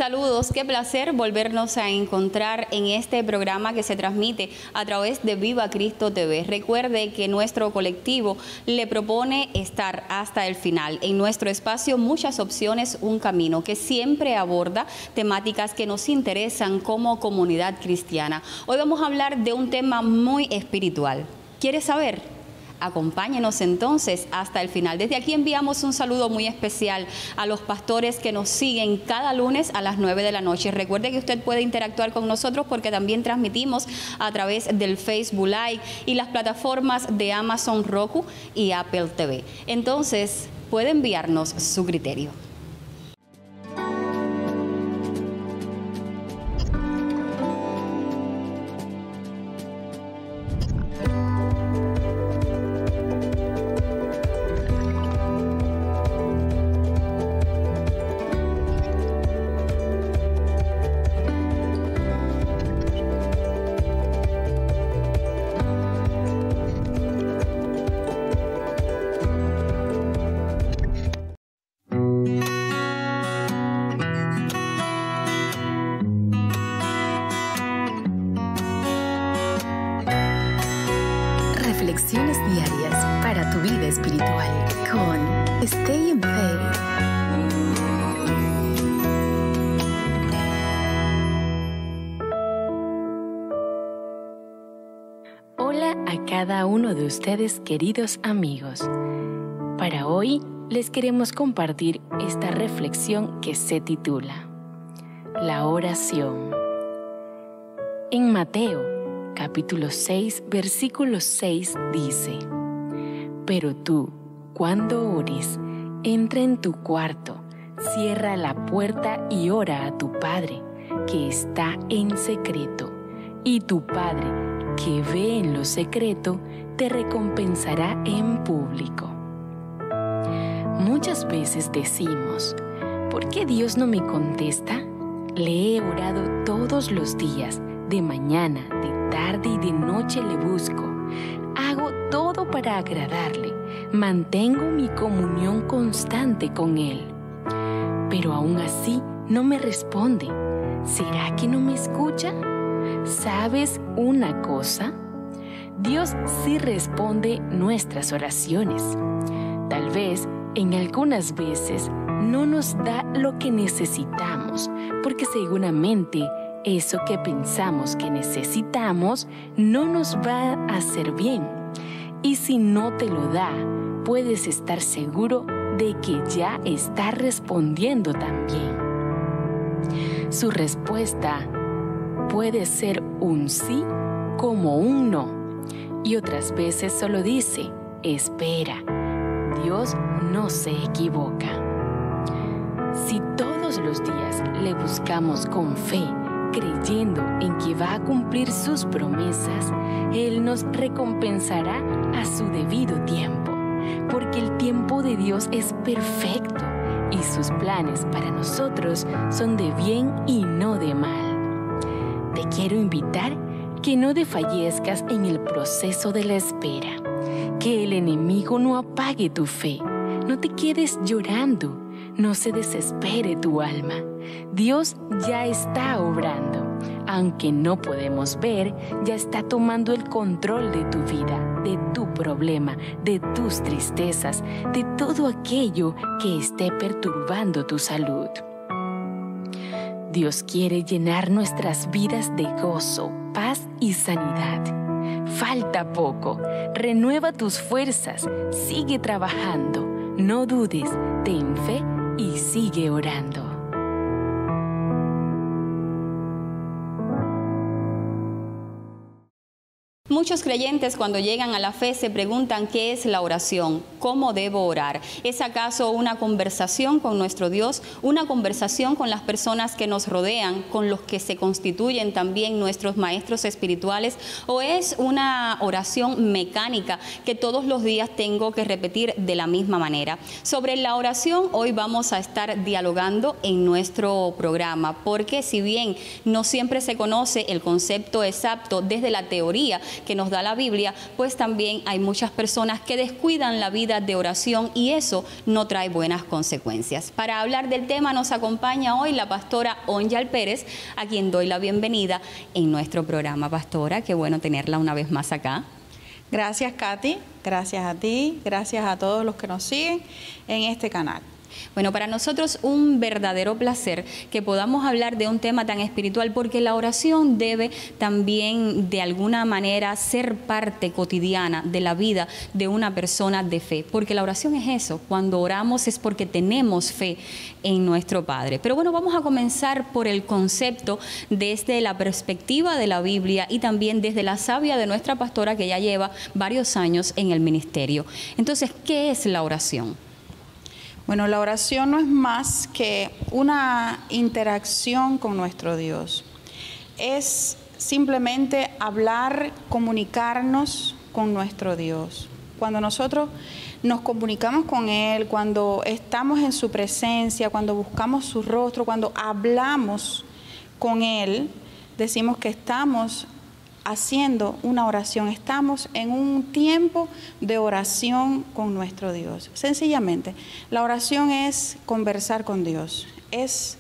Saludos, qué placer volvernos a encontrar en este programa que se transmite a través de Viva Cristo TV. Recuerde que nuestro colectivo le propone estar hasta el final. En nuestro espacio Muchas Opciones, un Camino, que siempre aborda temáticas que nos interesan como comunidad cristiana. Hoy vamos a hablar de un tema muy espiritual. ¿Quieres saber? Acompáñenos entonces hasta el final. Desde aquí enviamos un saludo muy especial a los pastores que nos siguen cada lunes a las 9 de la noche. Recuerde que usted puede interactuar con nosotros porque también transmitimos a través del Facebook Live y las plataformas de Amazon, Roku y Apple TV. Entonces, puede enviarnos su criterio. Reflexiones diarias para tu vida espiritual con Stay in Faith. Hola a cada uno de ustedes, queridos amigos. Para hoy les queremos compartir esta reflexión que se titula La oración. En Mateo capítulo 6, versículo 6 dice: Pero tú, cuando ores, entra en tu cuarto, cierra la puerta y ora a tu Padre, que está en secreto, y tu Padre, que ve en lo secreto, te recompensará en público. Muchas veces decimos: ¿por qué Dios no me contesta? Le he orado todos los días, de mañana, de tarde y de noche le busco. Hago todo para agradarle. Mantengo mi comunión constante con Él. Pero aún así no me responde. ¿Será que no me escucha? ¿Sabes una cosa? Dios sí responde nuestras oraciones. Tal vez en algunas veces no nos da lo que necesitamos, porque seguramente eso que pensamos que necesitamos no nos va a hacer bien. Y si no te lo da, puedes estar seguro de que ya está respondiendo también. Su respuesta puede ser un sí como un no. Y otras veces solo dice: espera. Dios no se equivoca. Si todos los días le buscamos con fe, creyendo en que va a cumplir sus promesas, Él nos recompensará a su debido tiempo, porque el tiempo de Dios es perfecto y sus planes para nosotros son de bien y no de mal. Te quiero invitar que no desfallezcas en el proceso de la espera, que el enemigo no apague tu fe, no te quedes llorando. No se desespere tu alma. Dios ya está obrando. Aunque no podemos ver, ya está tomando el control de tu vida, de tu problema, de tus tristezas, de todo aquello que esté perturbando tu salud. Dios quiere llenar nuestras vidas de gozo, paz y sanidad. Falta poco. Renueva tus fuerzas. Sigue trabajando. No dudes. Ten fe y sigue orando. Muchos creyentes cuando llegan a la fe se preguntan qué es la oración, cómo debo orar. ¿Es acaso una conversación con nuestro Dios, una conversación con las personas que nos rodean, con los que se constituyen también nuestros maestros espirituales? ¿O es una oración mecánica que todos los días tengo que repetir de la misma manera? Sobre la oración hoy vamos a estar dialogando en nuestro programa, porque si bien no siempre se conoce el concepto exacto desde la teoría que nos da la Biblia, pues también hay muchas personas que descuidan la vida de oración y eso no trae buenas consecuencias. Para hablar del tema nos acompaña hoy la pastora Onyal Pérez, a quien doy la bienvenida en nuestro programa. Pastora, qué bueno tenerla una vez más acá. Gracias, Katy, gracias a ti, gracias a todos los que nos siguen en este canal. Bueno, para nosotros un verdadero placer que podamos hablar de un tema tan espiritual, porque la oración debe también de alguna manera ser parte cotidiana de la vida de una persona de fe, porque la oración es eso, cuando oramos es porque tenemos fe en nuestro Padre. Pero bueno, vamos a comenzar por el concepto desde la perspectiva de la Biblia y también desde la savia de nuestra pastora que ya lleva varios años en el ministerio. Entonces, ¿qué es la oración? Bueno, la oración no es más que una interacción con nuestro Dios. Es simplemente hablar, comunicarnos con nuestro Dios. Cuando nosotros nos comunicamos con Él, cuando estamos en su presencia, cuando buscamos su rostro, cuando hablamos con Él, decimos que estamos haciendo una oración, estamos en un tiempo de oración con nuestro Dios. Sencillamente, la oración es conversar con Dios, es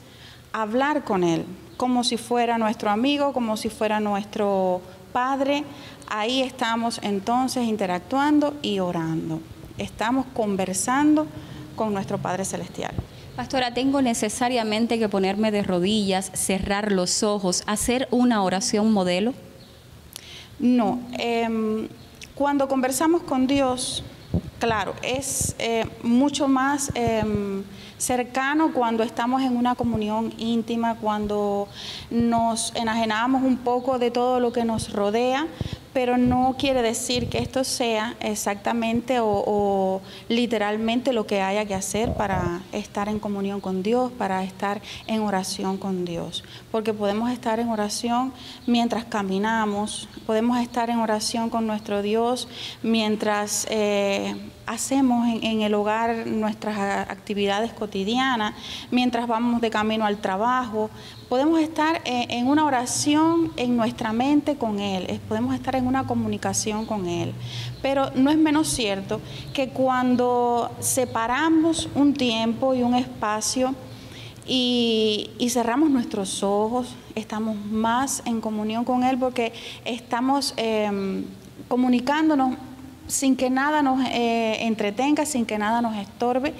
hablar con Él, como si fuera nuestro amigo, como si fuera nuestro Padre. Ahí estamos entonces interactuando y orando. Estamos conversando con nuestro Padre Celestial. Pastora, ¿tengo necesariamente que ponerme de rodillas, cerrar los ojos, hacer una oración modelo? No, cuando conversamos con Dios, claro, es mucho más cercano cuando estamos en una comunión íntima, cuando nos enajenamos un poco de todo lo que nos rodea, pero no quiere decir que esto sea exactamente o literalmente lo que haya que hacer para estar en comunión con Dios, para estar en oración con Dios. Porque podemos estar en oración mientras caminamos, podemos estar en oración con nuestro Dios mientras hacemos en el hogar nuestras actividades cotidianas, mientras vamos de camino al trabajo. Podemos estar en una oración en nuestra mente con Él, podemos estar en una comunicación con Él. Pero no es menos cierto que cuando separamos un tiempo y un espacio y cerramos nuestros ojos, estamos más en comunión con Él porque estamos comunicándonos sin que nada nos entretenga, sin que nada nos estorbe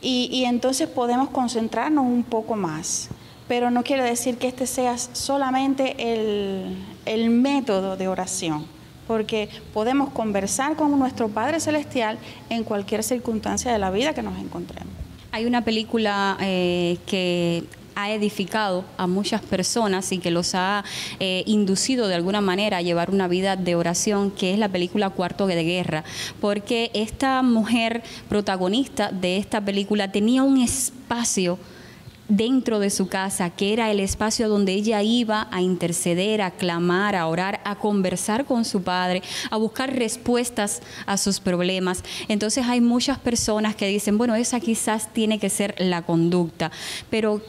y entonces podemos concentrarnos un poco más. Pero no quiere decir que este sea solamente el método de oración, porque podemos conversar con nuestro Padre Celestial en cualquier circunstancia de la vida que nos encontremos. Hay una película que ha edificado a muchas personas y que los ha inducido de alguna manera a llevar una vida de oración, que es la película Cuarto de Guerra, porque esta mujer protagonista de esta película tenía un espacio dentro de su casa, que era el espacio donde ella iba a interceder, a clamar, a orar, a conversar con su Padre, a buscar respuestas a sus problemas. Entonces hay muchas personas que dicen, bueno, esa quizás tiene que ser la conducta, pero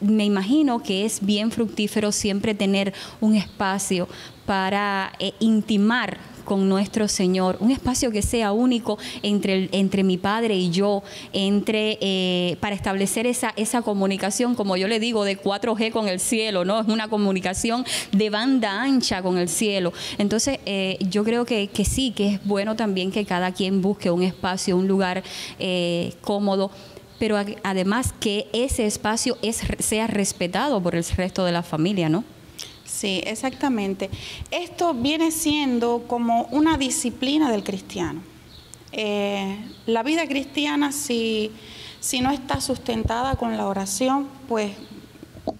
me imagino que es bien fructífero siempre tener un espacio para intimar con nuestro Señor, un espacio que sea único entre mi Padre y yo, para establecer esa comunicación, como yo le digo, de 4G con el cielo, ¿no? Es una comunicación de banda ancha con el cielo. Entonces, yo creo que sí, que es bueno también que cada quien busque un espacio, un lugar cómodo, pero además que ese espacio sea respetado por el resto de la familia, ¿no? Sí, exactamente. Esto viene siendo como una disciplina del cristiano. La vida cristiana, si no está sustentada con la oración, pues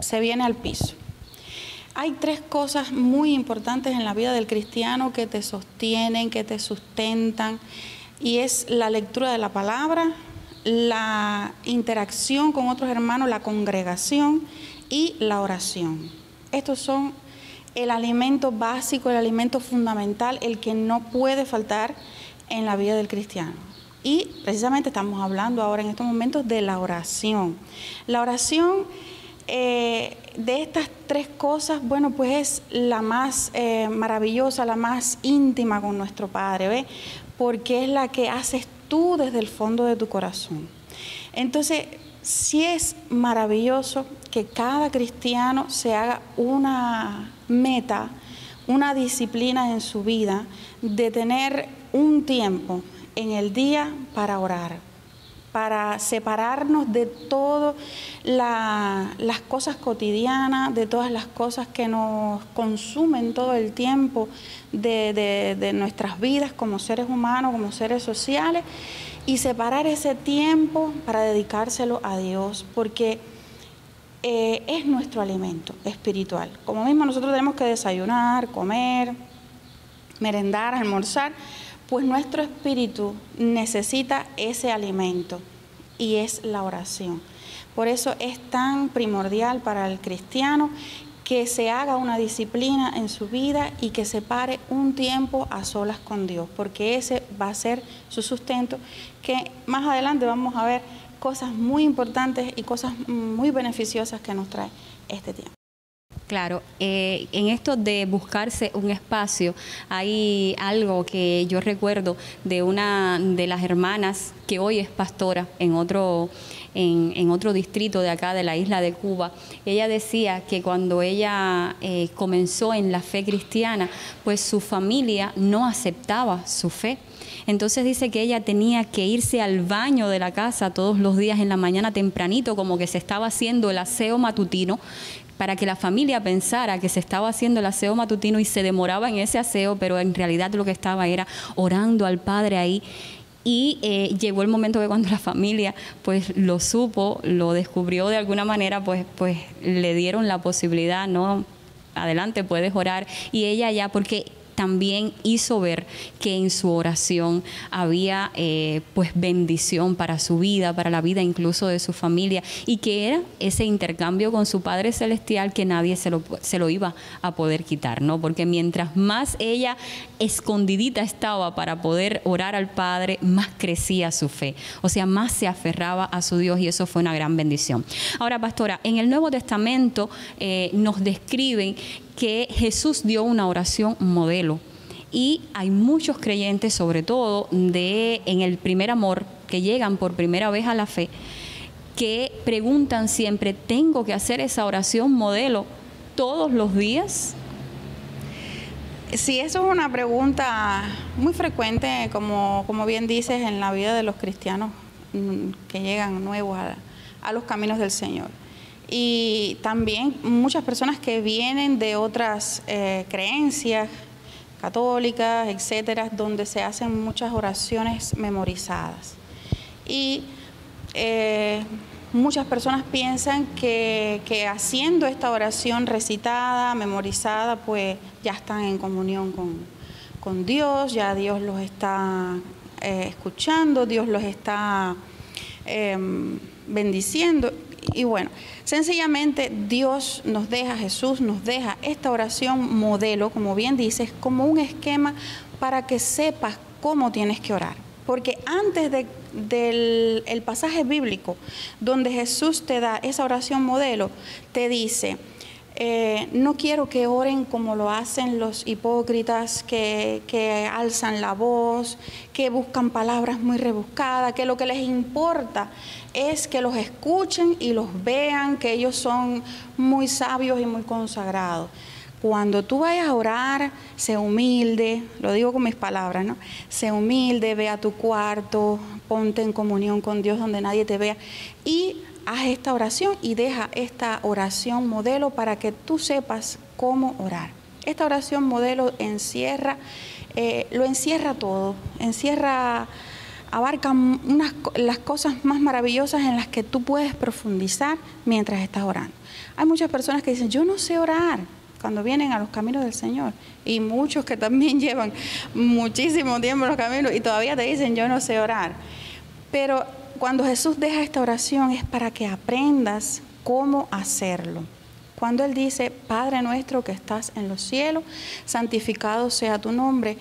se viene al piso. Hay 3 cosas muy importantes en la vida del cristiano que te sostienen, que te sustentan, y es la lectura de la palabra, la interacción con otros hermanos, la congregación y la oración. Estos son el alimento básico, el alimento fundamental, el que no puede faltar en la vida del cristiano. Y precisamente estamos hablando ahora en estos momentos de la oración. La oración de estas tres cosas, bueno, pues es la más maravillosa, la más íntima con nuestro Padre, ¿ves? Porque es la que haces tú desde el fondo de tu corazón. Entonces, sí es maravilloso que cada cristiano se haga una meta, una disciplina en su vida de tener un tiempo en el día para orar, para separarnos de todas las cosas cotidianas, de todas las cosas que nos consumen todo el tiempo de nuestras vidas como seres humanos, como seres sociales, y separar ese tiempo para dedicárselo a Dios, porque es nuestro alimento espiritual. Como mismo nosotros tenemos que desayunar, comer, merendar, almorzar, pues nuestro espíritu necesita ese alimento y es la oración. Por eso es tan primordial para el cristiano que se haga una disciplina en su vida y que separe un tiempo a solas con Dios, porque ese va a ser su sustento, que más adelante vamos a ver cosas muy importantes y cosas muy beneficiosas que nos trae este tiempo. Claro, en esto de buscarse un espacio, hay algo que yo recuerdo de una de las hermanas que hoy es pastora en otro distrito de acá de la isla de Cuba. Ella decía que cuando ella comenzó en la fe cristiana, pues su familia no aceptaba su fe. Entonces dice que ella tenía que irse al baño de la casa todos los días en la mañana tempranito, como que se estaba haciendo el aseo matutino, para que la familia pensara que se estaba haciendo el aseo matutino y se demoraba en ese aseo, pero en realidad lo que estaba era orando al Padre ahí. Y llegó el momento que cuando la familia pues lo supo, lo descubrió de alguna manera, pues le dieron la posibilidad, ¿no? Adelante, puedes orar. Y ella ya, porque también hizo ver que en su oración había pues bendición para su vida, para la vida incluso de su familia, y que era ese intercambio con su Padre Celestial que nadie se lo iba a poder quitar, ¿no? Porque mientras más ella escondidita estaba para poder orar al Padre, más crecía su fe, o sea, más se aferraba a su Dios, y eso fue una gran bendición. Ahora, pastora, en el Nuevo Testamento nos describen que Jesús dio una oración modelo, y hay muchos creyentes, sobre todo en el primer amor, que llegan por primera vez a la fe, que preguntan siempre: ¿tengo que hacer esa oración modelo todos los días? Sí, eso es una pregunta muy frecuente, como bien dices, en la vida de los cristianos que llegan nuevos a los caminos del Señor. Y también muchas personas que vienen de otras creencias católicas, etcétera, donde se hacen muchas oraciones memorizadas. Y muchas personas piensan que haciendo esta oración recitada, memorizada, pues ya están en comunión con Dios, ya Dios los está escuchando, Dios los está bendiciendo. Y bueno, sencillamente Dios nos deja, Jesús nos deja esta oración modelo, como bien dices, como un esquema para que sepas cómo tienes que orar. Porque antes del pasaje bíblico donde Jesús te da esa oración modelo, te dice: no quiero que oren como lo hacen los hipócritas, que alzan la voz, que buscan palabras muy rebuscadas, que lo que les importa es que los escuchen y los vean, que ellos son muy sabios y muy consagrados. Cuando tú vayas a orar, sé humilde, lo digo con mis palabras, ¿no? Sé humilde, ve a tu cuarto, ponte en comunión con Dios donde nadie te vea y haz esta oración, y deja esta oración modelo para que tú sepas cómo orar. Esta oración modelo lo encierra todo, abarca las cosas más maravillosas en las que tú puedes profundizar mientras estás orando. Hay muchas personas que dicen: yo no sé orar, cuando vienen a los caminos del Señor, y muchos que también llevan muchísimo tiempo en los caminos y todavía te dicen: yo no sé orar. Pero cuando Jesús deja esta oración es para que aprendas cómo hacerlo. Cuando Él dice: Padre nuestro que estás en los cielos, santificado sea tu nombre,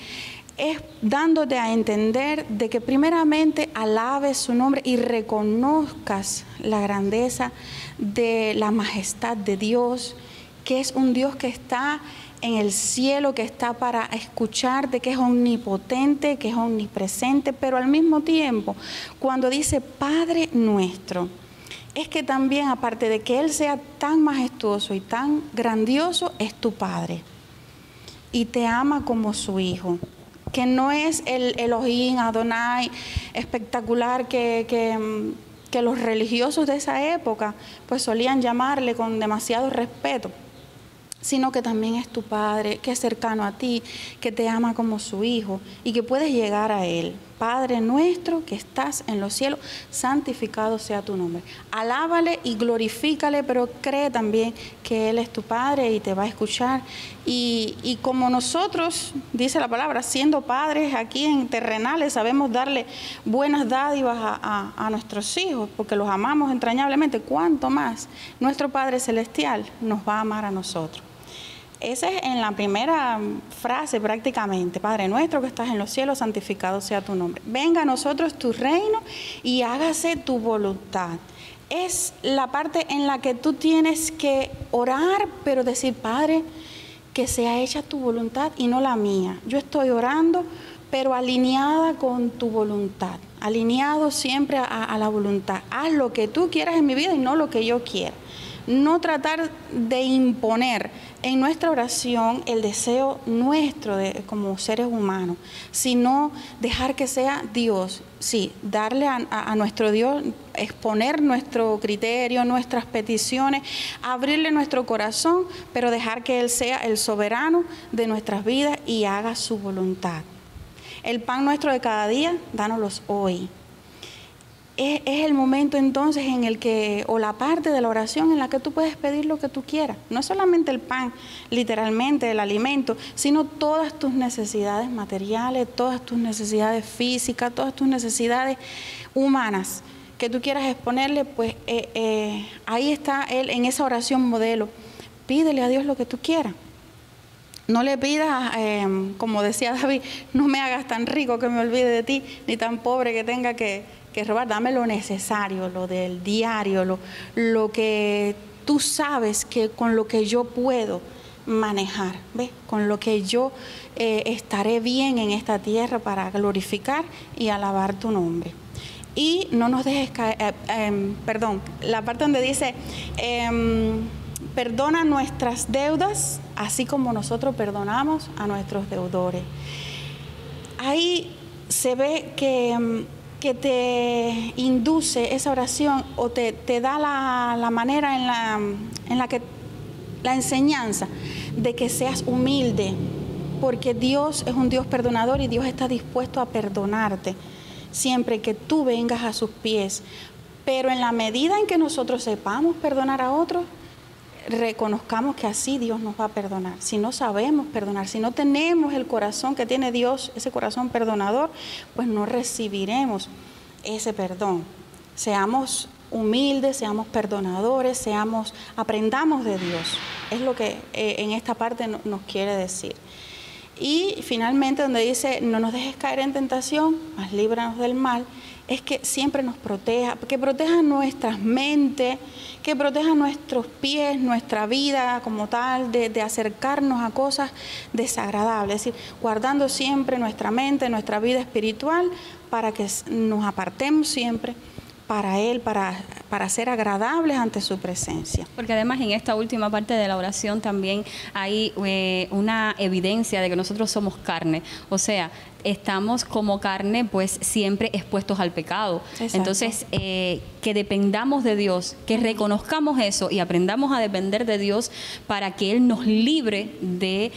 es dándote a entender de que primeramente alabes su nombre y reconozcas la grandeza de la majestad de Dios, que es un Dios que está en el cielo, que está para escucharte, que es omnipotente, que es omnipresente, pero al mismo tiempo, cuando dice Padre nuestro, es que también, aparte de que Él sea tan majestuoso y tan grandioso, es tu Padre y te ama como su hijo, que no es el Elohim, Adonai espectacular que los religiosos de esa época pues solían llamarle con demasiado respeto, sino que también es tu Padre, que es cercano a ti, que te ama como su hijo y que puedes llegar a Él. Padre nuestro que estás en los cielos, santificado sea tu nombre. Alábale y glorifícale, pero cree también que Él es tu Padre y te va a escuchar. Y como nosotros, dice la palabra, siendo padres aquí en terrenales, sabemos darle buenas dádivas a nuestros hijos, porque los amamos entrañablemente, ¿cuánto más nuestro Padre Celestial nos va a amar a nosotros? Esa es en la primera frase prácticamente. Padre nuestro que estás en los cielos, santificado sea tu nombre. Venga a nosotros tu reino y hágase tu voluntad. Es la parte en la que tú tienes que orar, pero decir, Padre, que sea hecha tu voluntad y no la mía. Yo estoy orando, pero alineada con tu voluntad, alineado siempre a la voluntad. Haz lo que tú quieras en mi vida y no lo que yo quiera. No tratar de imponer en nuestra oración el deseo nuestro como seres humanos, sino dejar que sea Dios. Sí, darle a nuestro Dios, exponer nuestro criterio, nuestras peticiones, abrirle nuestro corazón, pero dejar que Él sea el soberano de nuestras vidas y haga su voluntad. El pan nuestro de cada día, dánoslos hoy. Es el momento entonces en el que, o la parte de la oración en la que tú puedes pedir lo que tú quieras. No es solamente el pan, literalmente el alimento, sino todas tus necesidades materiales, todas tus necesidades físicas, todas tus necesidades humanas que tú quieras exponerle, pues ahí está Él en esa oración modelo. Pídele a Dios lo que tú quieras. No le pidas, como decía David, no me hagas tan rico que me olvide de ti, ni tan pobre que tenga que robar. Dame lo necesario, lo del diario, lo que tú sabes que con lo que yo puedo manejar, ¿ves? Con lo que yo estaré bien en esta tierra para glorificar y alabar tu nombre. Y no nos dejes caer, la parte donde dice, perdona nuestras deudas, así como nosotros perdonamos a nuestros deudores. Ahí se ve que te induce esa oración o te da la manera en la que la enseñanza de que seas humilde, porque Dios es un Dios perdonador y Dios está dispuesto a perdonarte siempre que tú vengas a sus pies. Pero en la medida en que nosotros sepamos perdonar a otros, reconozcamos que así Dios nos va a perdonar. Si no sabemos perdonar, si no tenemos el corazón que tiene Dios, ese corazón perdonador, pues no recibiremos ese perdón. Seamos humildes, seamos perdonadores, aprendamos de Dios. Es lo que en esta parte nos quiere decir. Y finalmente donde dice, no nos dejes caer en tentación, mas líbranos del mal, es que siempre nos proteja, que proteja nuestras mentes, que proteja nuestros pies, nuestra vida como tal, de acercarnos a cosas desagradables, es decir, guardando siempre nuestra mente, nuestra vida espiritual, para que nos apartemos siempre para Él, para ser agradables ante su presencia. Porque además en esta última parte de la oración también hay una evidencia de que nosotros somos carne, o sea, estamos como carne pues siempre expuestos al pecado. Exacto. Entonces que dependamos de Dios, que reconozcamos eso y aprendamos a depender de Dios para que Él nos libre de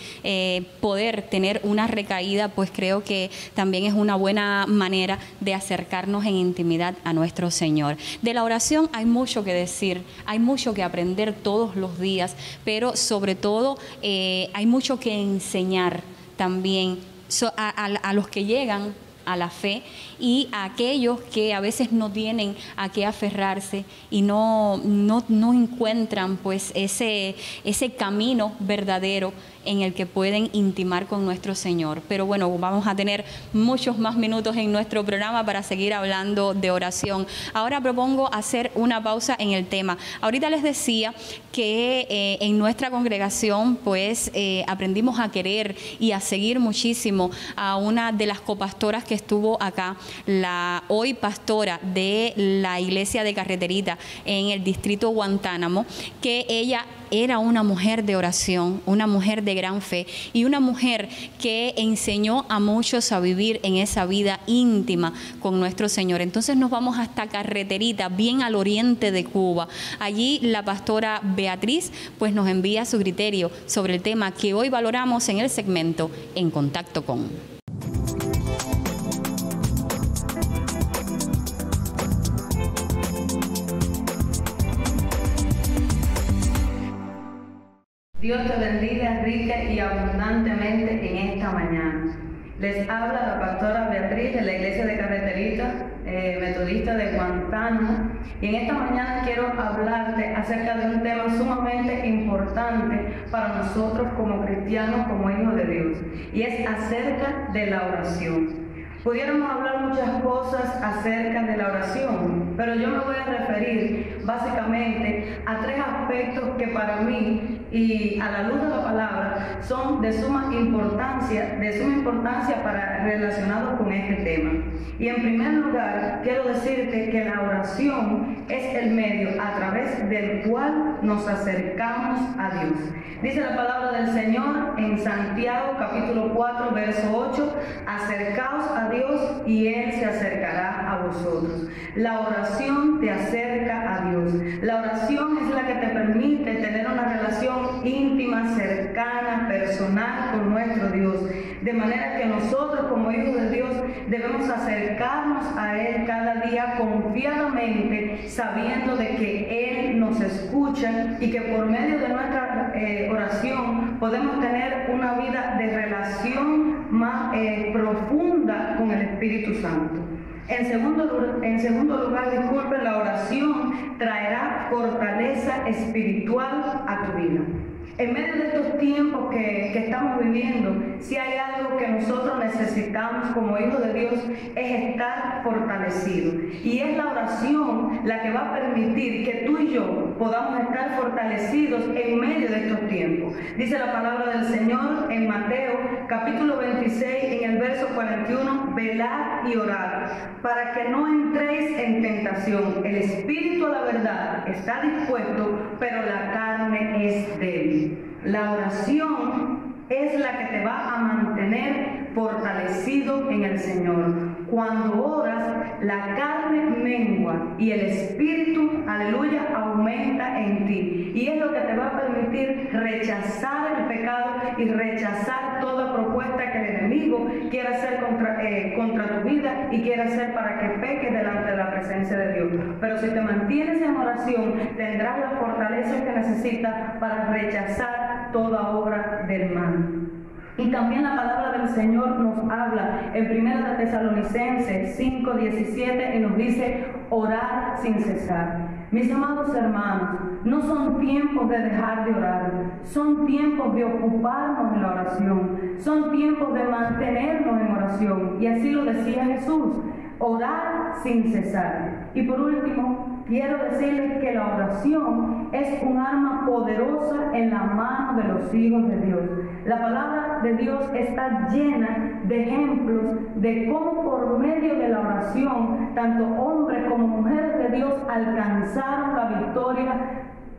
poder tener una recaída, pues creo que también es una buena manera de acercarnos en intimidad a nuestro Señor. De la oración hay mucho que decir, hay mucho que aprender todos los días, pero sobre todo hay mucho que enseñar también a los que llegan a la fe, y a aquellos que a veces no tienen a qué aferrarse y no encuentran pues ese camino verdadero en el que pueden intimar con nuestro Señor. Pero bueno, vamos a tener muchos más minutos en nuestro programa para seguir hablando de oración. Ahora propongo hacer una pausa en el tema. Ahorita les decía que en nuestra congregación pues aprendimos a querer y a seguir muchísimo a una de las copastoras que estuvo acá, la hoy pastora de la iglesia de Carreterita en el distrito Guantánamo, que ella era una mujer de oración, una mujer de gran fe y una mujer que enseñó a muchos a vivir en esa vida íntima con nuestro Señor. Entonces nos vamos hasta Carreterita, bien al oriente de Cuba. Allí la pastora Beatriz pues nos envía su criterio sobre el tema que hoy valoramos en el segmento En Contacto Con. Dios te bendiga rica y abundantemente en esta mañana. Les habla la pastora Beatriz de la iglesia de Carreterita, metodista de Guantánamo. Y en esta mañana quiero hablarte acerca de un tema sumamente importante para nosotros como cristianos, como hijos de Dios. Y es acerca de la oración. Pudiéramos hablar muchas cosas acerca de la oración, pero yo me voy a referir básicamente a 3 aspectos que para mí y a la luz de la palabra son de suma importancia para relacionados con este tema. Y en primer lugar, quiero decirte que la oración es el medio a través del cual nos acercamos a Dios. Dice la palabra del Señor en Santiago capítulo 4 verso 8: acercaos a Dios y Él se acercará a vosotros. La oración te acerca a Dios. La oración es la que te permite tener una relación íntima, cercana, personal con nuestro Dios. De manera que nosotros como hijos de Dios debemos acercarnos a Él cada día confiadamente, sabiendo de que Él nos escucha y que por medio de nuestra oración podemos tener una vida de relación más profunda con el Espíritu Santo. En segundo lugar, disculpen, la oración traerá fortaleza espiritual a tu vida. En medio de estos tiempos que estamos viviendo, si hay algo que nosotros necesitamos como hijos de Dios es estar fortalecidos. Y es la oración la que va a permitir que tú y yo podamos estar fortalecidos en medio de estos tiempos. Dice la palabra del Señor en Mateo capítulo 26 en el verso 41: velad y orad para que no entréis en tentación. El espíritu a la verdad está dispuesto, pero la carne es débil. La oración es la que te va a mantener fortalecido en el Señor. Cuando oras, la carne mengua y el espíritu, aleluya, aumenta en ti. Y es lo que te va a permitir rechazar el pecado y rechazar toda propuesta que el enemigo quiera hacer contra tu vida y quiera hacer para que peques delante de la presencia de Dios. Pero si te mantienes en oración, tendrás la fortaleza que necesitas para rechazar toda obra del mal. Y también la palabra del Señor nos habla en 1 Tesalonicenses 5:17 y nos dice: orar sin cesar. Mis amados hermanos, no son tiempos de dejar de orar, son tiempos de ocuparnos en la oración, son tiempos de mantenernos en oración. Y así lo decía Jesús: orar sin cesar. Y por último, quiero decirles que la oración es un arma poderosa en la mano de los hijos de Dios. La palabra de Dios está llena de ejemplos de cómo por medio de la oración, tanto hombres como mujeres de Dios alcanzaron la victoria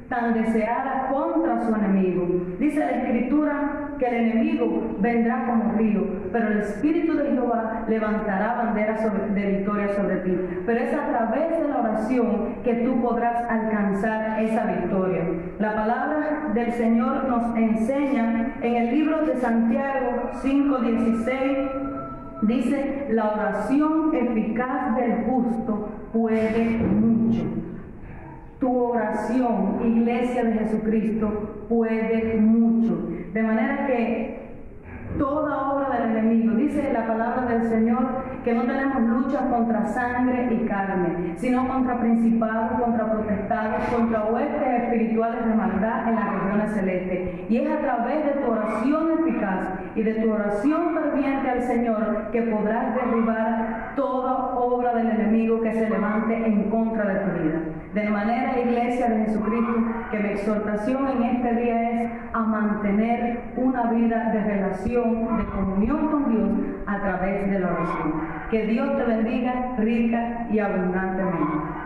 tan deseada contra su enemigo. Dice la Escritura que el enemigo vendrá como río, pero el Espíritu de Jehová levantará banderas de victoria sobre ti. Pero es a través de la oración que tú podrás alcanzar esa victoria. La palabra del Señor nos enseña en el libro de Santiago 5:16, dice: la oración eficaz del justo puede mucho. Tu oración, iglesia de Jesucristo, puede mucho. De manera que toda obra del enemigo, dice la palabra del Señor, que que no tenemos luchas contra sangre y carne, sino contra principados, contra potestades, contra huestes espirituales de maldad en las regiones celestes. Y es a través de tu oración eficaz y de tu oración ferviente al Señor que podrás derribar toda obra del enemigo que se levante en contra de tu vida. De manera, Iglesia de Jesucristo, que mi exhortación en este día es a mantener una vida de relación, de comunión con Dios a través de la oración. Que Dios te bendiga rica y abundantemente.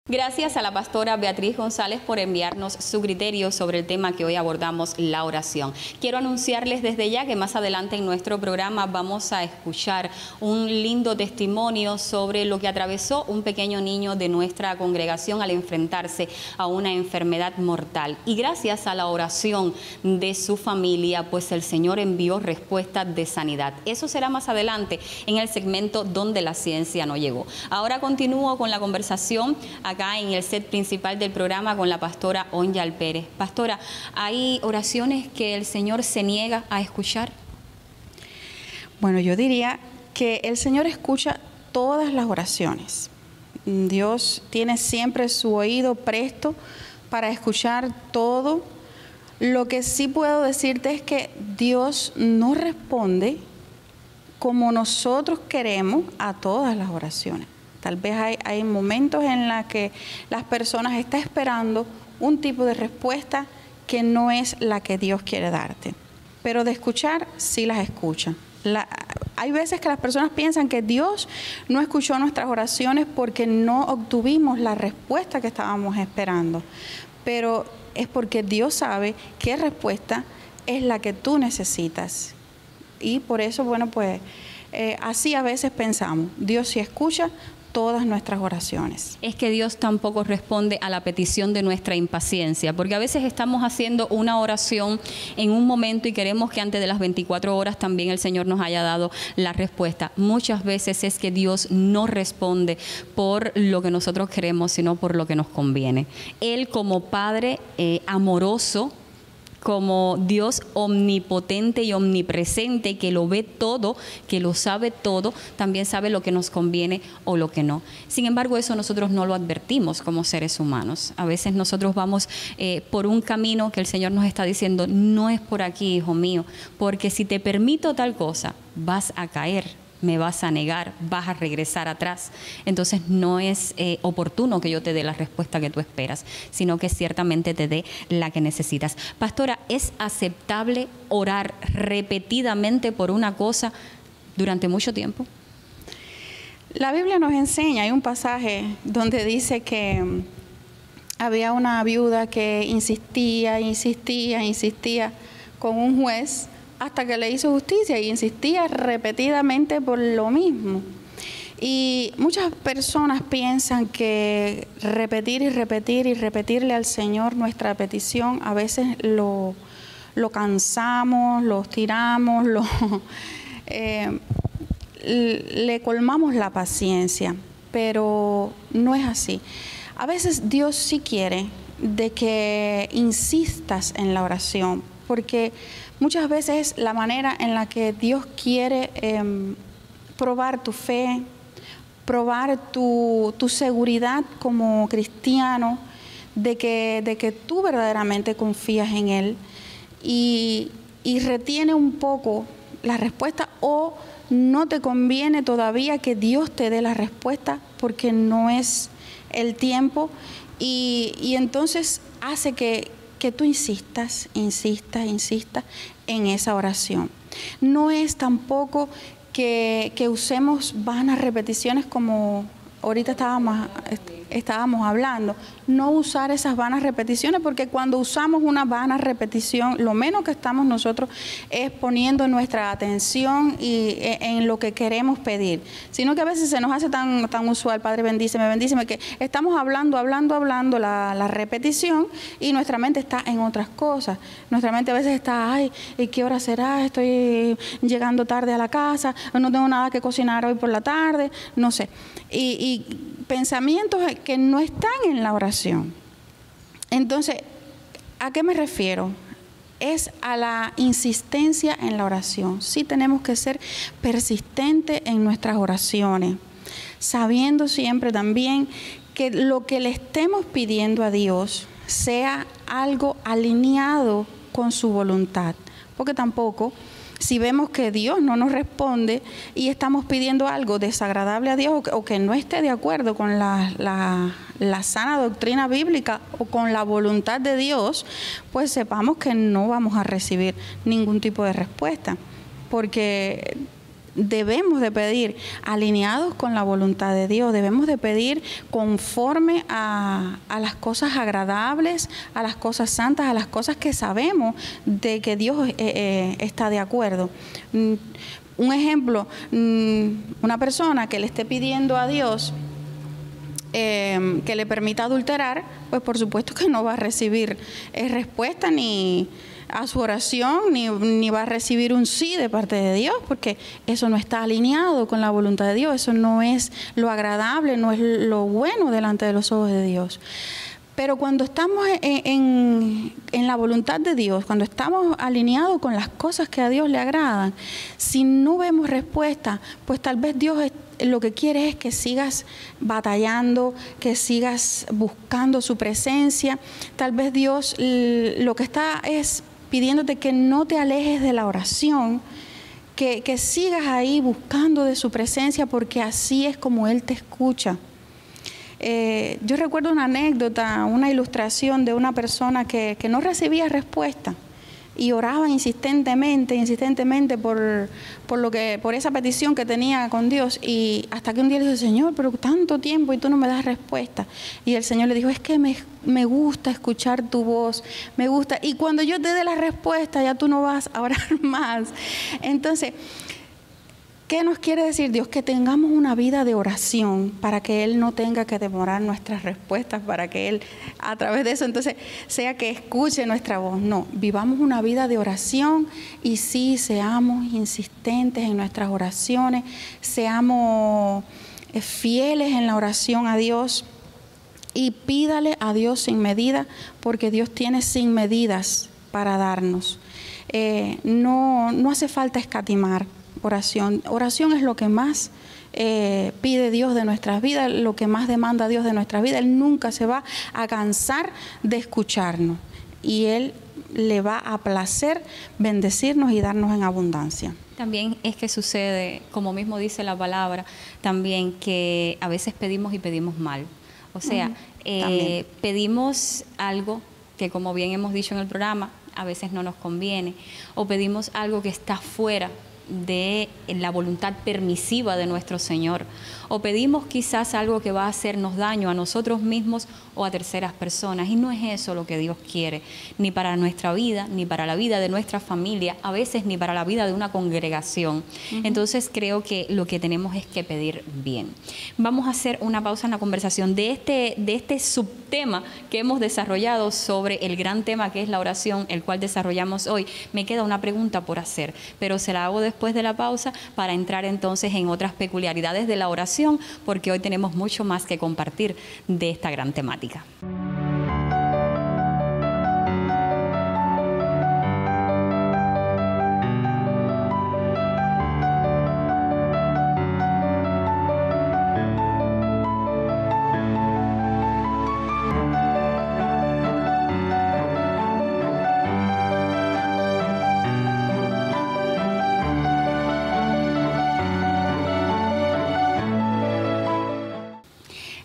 Gracias a la pastora Beatriz González por enviarnos su criterio sobre el tema que hoy abordamos, la oración. Quiero anunciarles desde ya que más adelante en nuestro programa vamos a escuchar un lindo testimonio sobre lo que atravesó un pequeño niño de nuestra congregación al enfrentarse a una enfermedad mortal. Y gracias a la oración de su familia, pues el Señor envió respuestas de sanidad. Eso será más adelante en el segmento Donde la Ciencia no llegó. Ahora continúo con la conversación acá en el set principal del programa con la pastora Onyal Pérez. Pastora, ¿hay oraciones que el Señor se niega a escuchar? Bueno, yo diría que el Señor escucha todas las oraciones. Dios tiene siempre su oído presto para escuchar todo. Lo que sí puedo decirte es que Dios no responde como nosotros queremos a todas las oraciones. Tal vez hay momentos en los que las personas están esperando un tipo de respuesta que no es la que Dios quiere darte. Pero de escuchar, sí las escucha. Hay veces que las personas piensan que Dios no escuchó nuestras oraciones porque no obtuvimos la respuesta que estábamos esperando. Pero es porque Dios sabe qué respuesta es la que tú necesitas. Y por eso, bueno, pues así a veces pensamos, Dios sí escucha todas nuestras oraciones. Es que Dios tampoco responde a la petición de nuestra impaciencia, porque a veces estamos haciendo una oración en un momento y queremos que antes de las 24 horas también el Señor nos haya dado la respuesta. Muchas veces es que Dios no responde por lo que nosotros queremos, sino por lo que nos conviene. Él, como Padre amoroso, como Dios omnipotente y omnipresente, que lo ve todo, que lo sabe todo, también sabe lo que nos conviene o lo que no. Sin embargo, eso nosotros no lo advertimos como seres humanos. A veces nosotros vamos por un camino que el Señor nos está diciendo, no es por aquí, hijo mío, porque si te permito tal cosa, vas a caer. Me vas a negar, vas a regresar atrás. Entonces no es oportuno que yo te dé la respuesta que tú esperas, sino que ciertamente te dé la que necesitas. Pastora, ¿es aceptable orar repetidamente por una cosa durante mucho tiempo? La Biblia nos enseña, hay un pasaje donde dice que había una viuda que insistía con un juez hasta que le hizo justicia y insistía repetidamente por lo mismo. Y muchas personas piensan que repetir y repetirle al Señor nuestra petición, a veces lo cansamos, lo estiramos, le colmamos la paciencia, pero no es así. A veces Dios sí quiere de que insistas en la oración, porque muchas veces es la manera en la que Dios quiere probar tu fe, probar tu seguridad como cristiano, de que tú verdaderamente confías en Él y retiene un poco la respuesta, o no te conviene todavía que Dios te dé la respuesta porque no es el tiempo, y entonces hace que tú insistas en esa oración. No es tampoco que usemos vanas repeticiones como ahorita estábamos hablando. No usar esas vanas repeticiones, porque cuando usamos una vana repetición, lo menos que estamos nosotros es poniendo nuestra atención en lo que queremos pedir, sino que a veces se nos hace tan usual, Padre bendíceme, que estamos hablando la repetición y nuestra mente está en otras cosas. Nuestra mente a veces está, ay, ¿y qué hora será? Estoy llegando tarde a la casa, no tengo nada que cocinar hoy por la tarde, no sé. Y pensamientos que no están en la oración. Entonces, ¿a qué me refiero? es a la insistencia en la oración. Sí tenemos que ser persistentes en nuestras oraciones, sabiendo siempre también que lo que le estemos pidiendo a Dios sea algo alineado con su voluntad, porque tampoco, si vemos que Dios no nos responde y estamos pidiendo algo desagradable a Dios o que no esté de acuerdo con la sana doctrina bíblica o con la voluntad de Dios, pues sepamos que no vamos a recibir ningún tipo de respuesta, porque debemos de pedir alineados con la voluntad de Dios, debemos de pedir conforme a las cosas agradables, a las cosas santas, a las cosas que sabemos de que Dios está de acuerdo. Un ejemplo, una persona que le esté pidiendo a Dios que le permita adulterar, pues por supuesto que no va a recibir respuesta ni a su oración, ni va a recibir un sí de parte de Dios, porque eso no está alineado con la voluntad de Dios, eso no es lo agradable, no es lo bueno delante de los ojos de Dios. Pero cuando estamos en la voluntad de Dios, cuando estamos alineados con las cosas que a Dios le agradan, si no vemos respuesta, pues tal vez Dios lo que quiere es que sigas batallando, que sigas buscando su presencia. Tal vez Dios lo que está es pidiéndote que no te alejes de la oración, que sigas ahí buscando de su presencia, porque así es como Él te escucha. Yo recuerdo una anécdota, una ilustración de una persona que no recibía respuesta y oraba insistentemente por esa petición que tenía con Dios, y hasta que un día le dijo: Señor, pero tanto tiempo y tú no me das respuesta. Y el Señor le dijo: es que me gusta escuchar tu voz, me gusta, y cuando yo te dé la respuesta ya tú no vas a orar más. Entonces, ¿qué nos quiere decir Dios? Que tengamos una vida de oración para que Él no tenga que demorar nuestras respuestas, para que Él, a través de eso, entonces, sea que escuche nuestra voz. No, vivamos una vida de oración y sí, seamos insistentes en nuestras oraciones, seamos fieles en la oración a Dios y pídale a Dios sin medida, porque Dios tiene sin medidas para darnos. No hace falta escatimar. Oración es lo que más pide Dios de nuestras vidas, lo que más demanda Dios de nuestras vidas. Él nunca se va a cansar de escucharnos y Él le va a placer bendecirnos y darnos en abundancia. También es que sucede, como mismo dice la palabra, también que a veces pedimos y pedimos mal. O sea, pedimos algo que, como bien hemos dicho en el programa, a veces no nos conviene, o pedimos algo que está fuera de la voluntad permisiva de nuestro Señor, o pedimos quizás algo que va a hacernos daño a nosotros mismos o a terceras personas, y no es eso lo que Dios quiere, ni para nuestra vida, ni para la vida de nuestra familia, a veces ni para la vida de una congregación. Entonces creo que lo que tenemos es que pedir bien. Vamos a hacer una pausa en la conversación de este subtema que hemos desarrollado sobre el gran tema que es la oración, el cual desarrollamos hoy. Me queda una pregunta por hacer, pero se la hago después de la pausa para entrar entonces en otras peculiaridades de la oración, porque hoy tenemos mucho más que compartir de esta gran temática.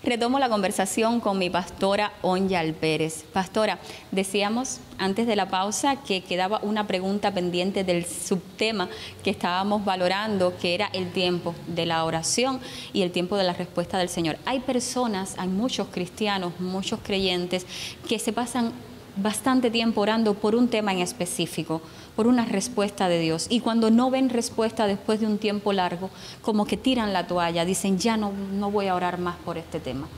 Retomo la conversación con mi pastora Onyal Pérez. Pastora, decíamos antes de la pausa que quedaba una pregunta pendiente del subtema que estábamos valorando, que era el tiempo de la oración y el tiempo de la respuesta del Señor. Hay personas, hay muchos cristianos, muchos creyentes que se pasan bastante tiempo orando por un tema en específico, por una respuesta de Dios, y cuando no ven respuesta después de un tiempo largo, como que tiran la toalla, dicen: ya no voy a orar más por este tema.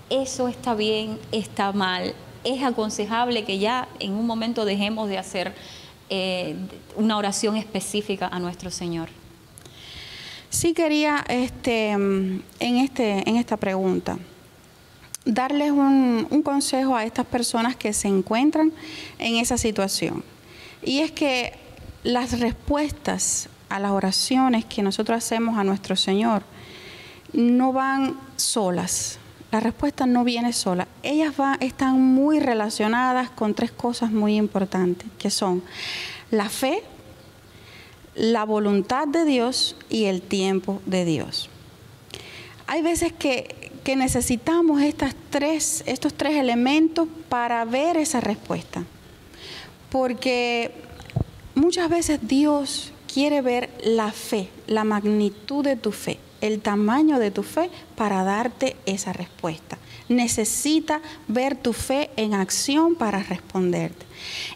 ¿Eso está bien? ¿Está mal? ¿Es aconsejable que ya en un momento dejemos de hacer una oración específica a nuestro Señor? Sí quería en esta pregunta darles un consejo a estas personas que se encuentran en esa situación. Y es que las respuestas a las oraciones que nosotros hacemos a nuestro Señor no van solas. La respuesta no viene sola. Ellas están muy relacionadas con 3 cosas muy importantes, que son la fe, la voluntad de Dios y el tiempo de Dios. Hay veces que necesitamos estos tres elementos para ver esa respuesta. Porque muchas veces Dios quiere ver la fe, la magnitud de tu fe, el tamaño de tu fe para darte esa respuesta. Necesita ver tu fe en acción para responderte.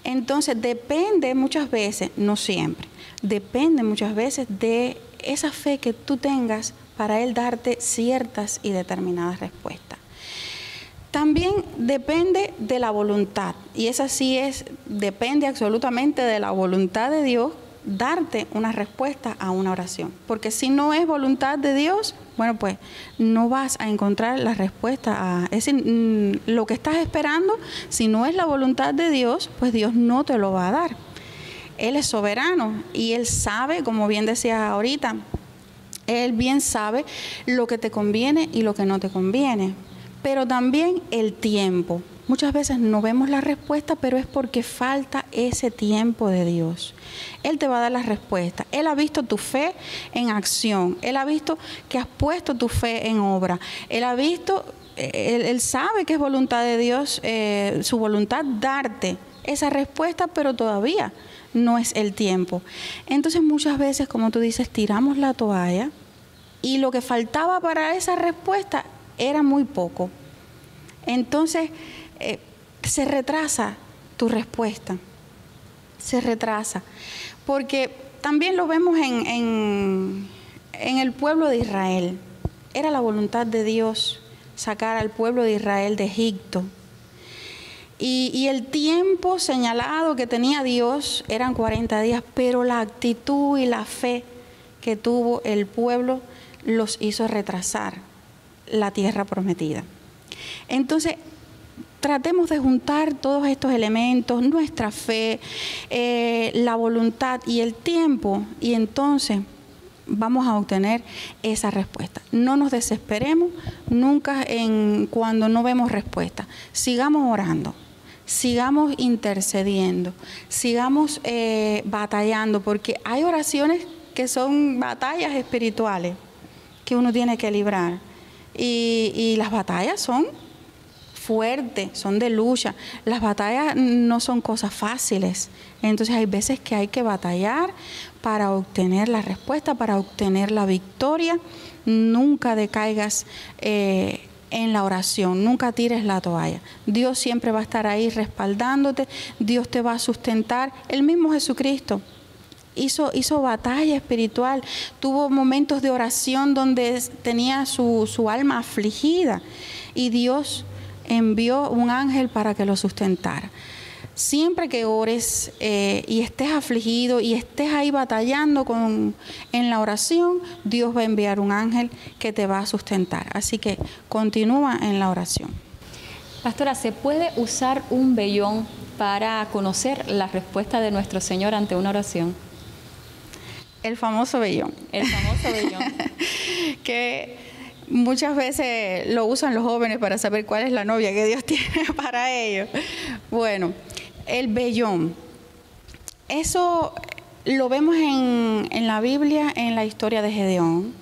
Entonces depende muchas veces, no siempre, depende muchas veces de esa fe que tú tengas para Él darte ciertas y determinadas respuestas. También depende de la voluntad, y esa sí depende absolutamente de la voluntad de Dios darte una respuesta a una oración. Porque si no es voluntad de Dios, bueno, pues no vas a encontrar la respuesta es decir, lo que estás esperando, si no es la voluntad de Dios, pues Dios no te lo va a dar. Él es soberano y Él sabe, como bien decías ahorita, Él bien sabe lo que te conviene y lo que no te conviene. Pero también el tiempo. Muchas veces no vemos la respuesta, pero es porque falta ese tiempo de Dios. Él te va a dar la respuesta. Él ha visto tu fe en acción. Él ha visto que has puesto tu fe en obra. Él ha visto, Él sabe que es voluntad de Dios, su voluntad darte esa respuesta, pero todavía no es el tiempo. Entonces muchas veces, como tú dices, tiramos la toalla y lo que faltaba para esa respuesta era muy poco. Entonces se retrasa tu respuesta, se retrasa, porque también lo vemos en el pueblo de Israel. Era la voluntad de Dios sacar al pueblo de Israel de Egipto, y el tiempo señalado que tenía Dios eran 40 días, pero la actitud y la fe que tuvo el pueblo los hizo retrasar la tierra prometida. Entonces, tratemos de juntar todos estos elementos, nuestra fe, la voluntad y el tiempo, y entonces vamos a obtener esa respuesta. No nos desesperemos nunca cuando no vemos respuesta. Sigamos orando, sigamos intercediendo, sigamos batallando, porque hay oraciones que son batallas espirituales que uno tiene que librar. Y las batallas son fuertes, son de lucha. Las batallas no son cosas fáciles. Entonces hay veces que hay que batallar para obtener la respuesta, para obtener la victoria. Nunca decaigas en la oración, nunca tires la toalla. Dios siempre va a estar ahí respaldándote, Dios te va a sustentar. El mismo Jesucristo hizo batalla espiritual, tuvo momentos de oración donde tenía su alma afligida y Dios envió un ángel para que lo sustentara. Siempre que ores y estés afligido y estés ahí batallando en la oración, Dios va a enviar un ángel que te va a sustentar. Así que continúa en la oración. Pastora, ¿se puede usar un vellón para conocer la respuesta de nuestro Señor ante una oración? El famoso vellón. El famoso vellón. Que muchas veces lo usan los jóvenes para saber cuál es la novia que Dios tiene para ellos. Bueno, el vellón. Eso lo vemos en la Biblia, en la historia de Gedeón,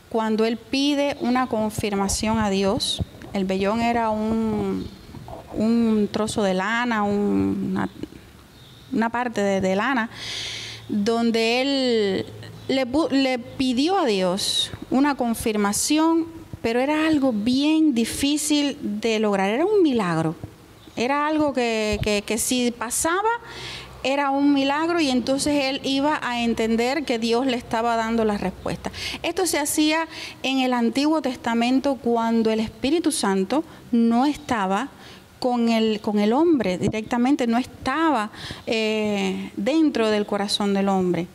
cuando él pide una confirmación a Dios. El vellón era un trozo de lana, una parte de lana, donde él le pidió a Dios una confirmación, pero era algo bien difícil de lograr, era un milagro, era algo que si pasaba era un milagro, y entonces él iba a entender que Dios le estaba dando la respuesta. Esto se hacía en el Antiguo Testamento cuando el Espíritu Santo no estaba con el hombre directamente, no estaba dentro del corazón del hombre.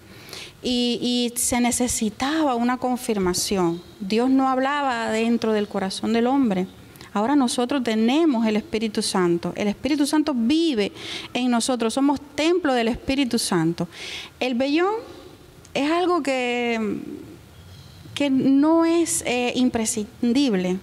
Y se necesitaba una confirmación. Dios no hablaba dentro del corazón del hombre, Ahora nosotros tenemos el Espíritu Santo. El Espíritu Santo vive en nosotros. Somos templo del Espíritu Santo. El vellón es algo que no es imprescindible,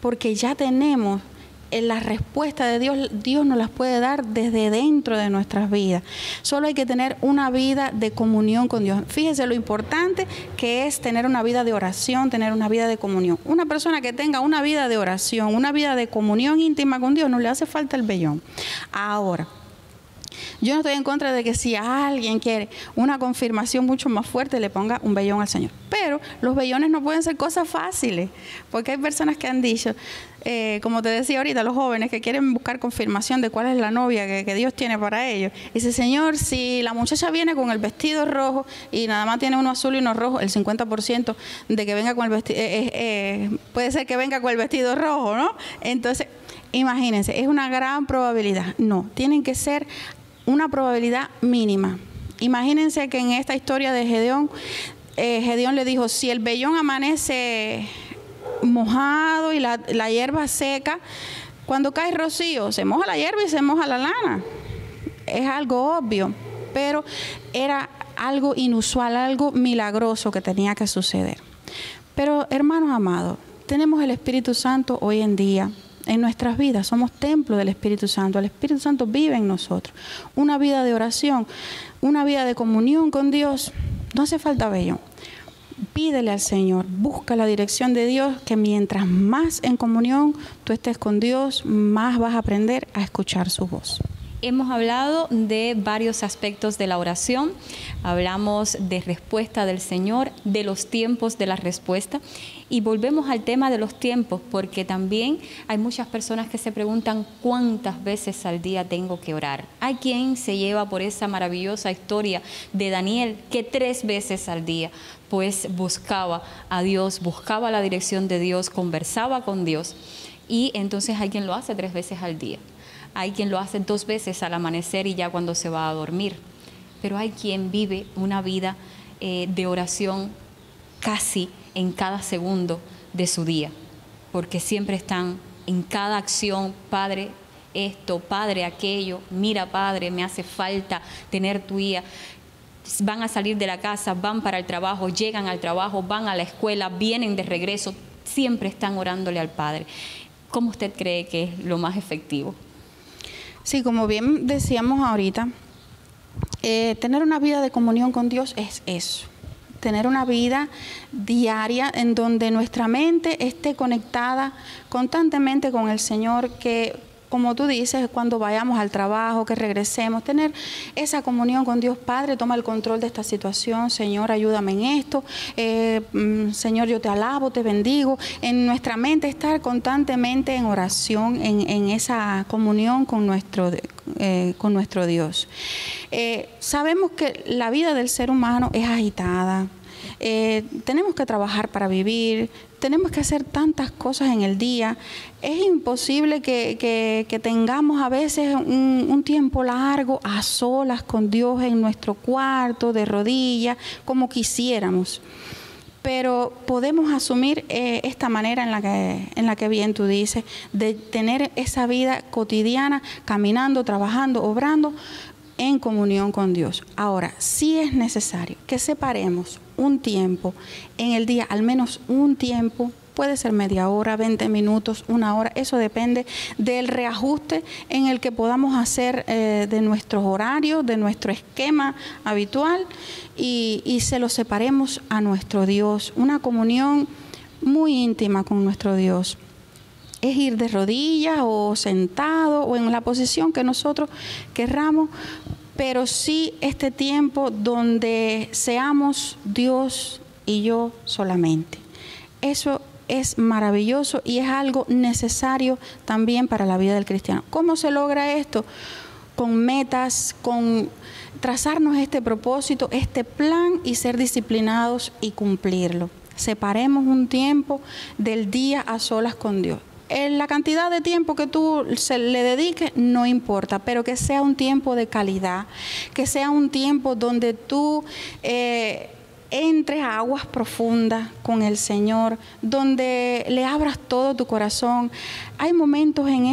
porque ya tenemos la respuesta de Dios. Dios nos las puede dar desde dentro de nuestras vidas. Solo hay que tener una vida de comunión con Dios. Fíjese lo importante que es tener una vida de oración, tener una vida de comunión. Una persona que tenga una vida de oración, una vida de comunión íntima con Dios, no le hace falta el vellón. Ahora, yo no estoy en contra de que si alguien quiere una confirmación mucho más fuerte, le ponga un vellón al Señor. Pero los vellones no pueden ser cosas fáciles, porque hay personas que han dicho, como te decía ahorita, los jóvenes que quieren buscar confirmación de cuál es la novia que Dios tiene para ellos. Dice, Señor, si la muchacha viene con el vestido rojo y nada más tiene uno azul y uno rojo, el 50% de que venga con el vestido, puede ser que venga con el vestido rojo, ¿no? Entonces, imagínense, es una gran probabilidad. No, tienen que ser una probabilidad mínima. Imagínense que en esta historia de Gedeón, Gedeón le dijo, si el vellón amanece mojado y la hierba seca, cuando cae rocío, se moja la hierba y se moja la lana. Es algo obvio, pero era algo inusual, algo milagroso que tenía que suceder. Pero, hermanos amados, tenemos el Espíritu Santo hoy en día en nuestras vidas. Somos templo del Espíritu Santo. El Espíritu Santo vive en nosotros. Una vida de oración, una vida de comunión con Dios. No hace falta vellón. Pídele al Señor, busca la dirección de Dios, que mientras más en comunión tú estés con Dios, más vas a aprender a escuchar su voz. Hemos hablado de varios aspectos de la oración, hablamos de respuesta del Señor, de los tiempos de la respuesta, y volvemos al tema de los tiempos, porque también hay muchas personas que se preguntan cuántas veces al día tengo que orar. Hay quien se lleva por esa maravillosa historia de Daniel, que 3 veces al día pues buscaba a Dios, buscaba la dirección de Dios, conversaba con Dios, y entonces hay quien lo hace 3 veces al día. Hay quien lo hace 2 veces al amanecer y ya cuando se va a dormir. Pero hay quien vive una vida de oración casi en cada segundo de su día, porque siempre están en cada acción, Padre esto, Padre aquello, mira Padre, me hace falta tener tu guía. Van a salir de la casa, van para el trabajo, llegan al trabajo, van a la escuela, vienen de regreso, siempre están orándole al Padre. ¿Cómo usted cree que es lo más efectivo? Sí, como bien decíamos ahorita, tener una vida de comunión con Dios es eso. Tener una vida diaria en donde nuestra mente esté conectada constantemente con el Señor, que, como tú dices, cuando vayamos al trabajo, que regresemos, tener esa comunión con Dios. Padre, toma el control de esta situación. Señor, ayúdame en esto. Señor, yo te alabo, te bendigo. En nuestra mente estar constantemente en oración, en esa comunión con nuestro Dios. Sabemos que la vida del ser humano es agitada. Tenemos que trabajar para vivir, tenemos que hacer tantas cosas en el día. Es imposible que tengamos a veces un tiempo largo a solas con Dios en nuestro cuarto, de rodillas, como quisiéramos. Pero podemos asumir esta manera en la que bien tú dices, de tener esa vida cotidiana, caminando, trabajando, obrando en comunión con Dios. Ahora, sí es necesario que separemos un tiempo en el día, al menos un tiempo, puede ser media hora, 20 minutos, 1 hora, eso depende del reajuste en el que podamos hacer de nuestros horarios, de nuestro esquema habitual, y se lo separemos a nuestro Dios, una comunión muy íntima con nuestro Dios. Es ir de rodillas o sentado o en la posición que nosotros querramos, pero sí este tiempo donde seamos Dios y yo solamente. Eso es maravilloso y es algo necesario también para la vida del cristiano. ¿Cómo se logra esto? Con metas, con trazarnos este propósito, este plan y ser disciplinados y cumplirlo. Separemos un tiempo del día a solas con Dios. La cantidad de tiempo que tú le dediques no importa, pero que sea un tiempo de calidad, que sea un tiempo donde tú entres a aguas profundas con el Señor, donde le abras todo tu corazón. Hay momentos en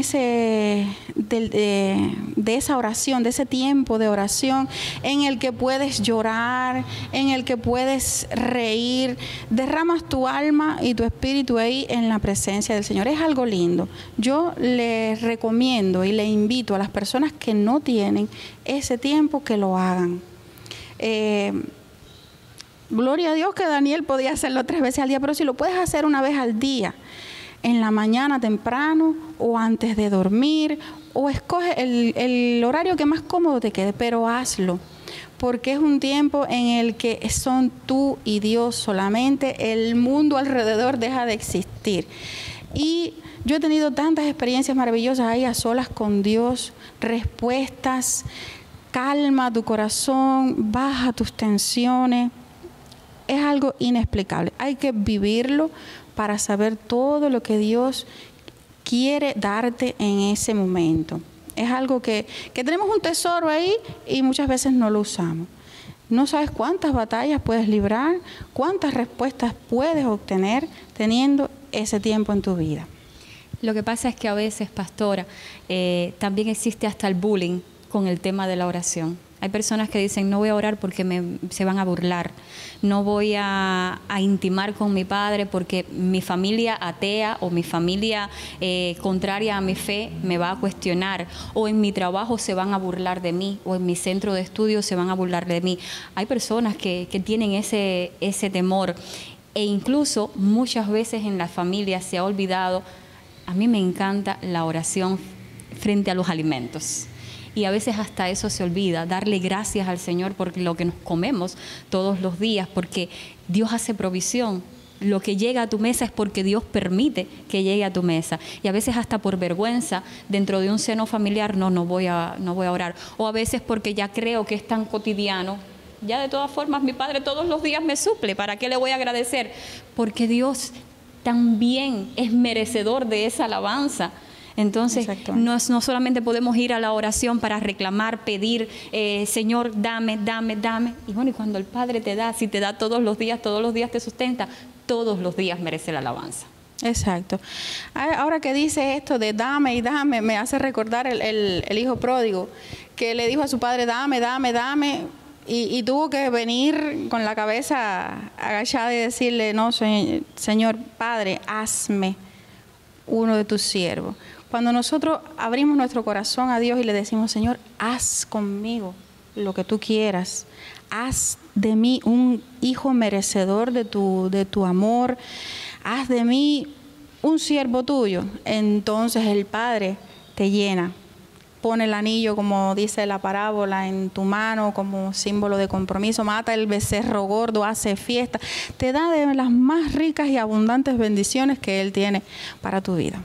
de esa oración, de ese tiempo de oración, en el que puedes llorar, en el que puedes reír, derramas tu alma y tu espíritu ahí en la presencia del Señor. Es algo lindo. Yo le recomiendo y le invito a las personas que no tienen ese tiempo que lo hagan. Gloria a Dios que Daniel podía hacerlo 3 veces al día, pero si lo puedes hacer una vez al día, en la mañana temprano o antes de dormir, o escoge el horario que más cómodo te quede, pero hazlo, porque es un tiempo en el que son tú y Dios solamente, el mundo alrededor deja de existir. Y yo he tenido tantas experiencias maravillosas ahí a solas con Dios, respuestas, calma tu corazón, baja tus tensiones. Es algo inexplicable. Hay que vivirlo para saber todo lo que Dios quiere darte en ese momento. Es algo que tenemos un tesoro ahí y muchas veces no lo usamos. No sabes cuántas batallas puedes librar, cuántas respuestas puedes obtener teniendo ese tiempo en tu vida. Lo que pasa es que a veces, pastora, también existe hasta el bullying con el tema de la oración. Hay personas que dicen, no voy a orar porque se van a burlar, no voy a intimar con mi padre porque mi familia atea o mi familia contraria a mi fe me va a cuestionar, o en mi trabajo se van a burlar de mí, o en mi centro de estudio se van a burlar de mí. Hay personas que tienen ese temor, e incluso muchas veces en la familia se ha olvidado. A mí me encanta la oración frente a los alimentos. Y a veces hasta eso se olvida, darle gracias al Señor por lo que nos comemos todos los días, porque Dios hace provisión. Lo que llega a tu mesa es porque Dios permite que llegue a tu mesa. Y a veces hasta por vergüenza, dentro de un seno familiar, no voy a orar. O a veces porque ya creo que es tan cotidiano. Ya de todas formas mi Padre todos los días me suple, ¿para qué le voy a agradecer? Porque Dios también es merecedor de esa alabanza. Entonces, no solamente podemos ir a la oración para reclamar, pedir, Señor, dame. Y bueno, y cuando el Padre te da, si te da todos los días te sustenta, todos los días merece la alabanza. Exacto. Ahora que dice esto de dame y dame, me hace recordar el hijo pródigo que le dijo a su padre, dame. Y tuvo que venir con la cabeza agachada y decirle, no, Señor Padre, hazme uno de tus siervos. Cuando nosotros abrimos nuestro corazón a Dios y le decimos, Señor, haz conmigo lo que tú quieras, haz de mí un hijo merecedor de tu amor, haz de mí un siervo tuyo, entonces el Padre te llena. Pone el anillo, como dice la parábola, en tu mano como símbolo de compromiso, mata el becerro gordo, hace fiesta, te da de las más ricas y abundantes bendiciones que Él tiene para tu vida.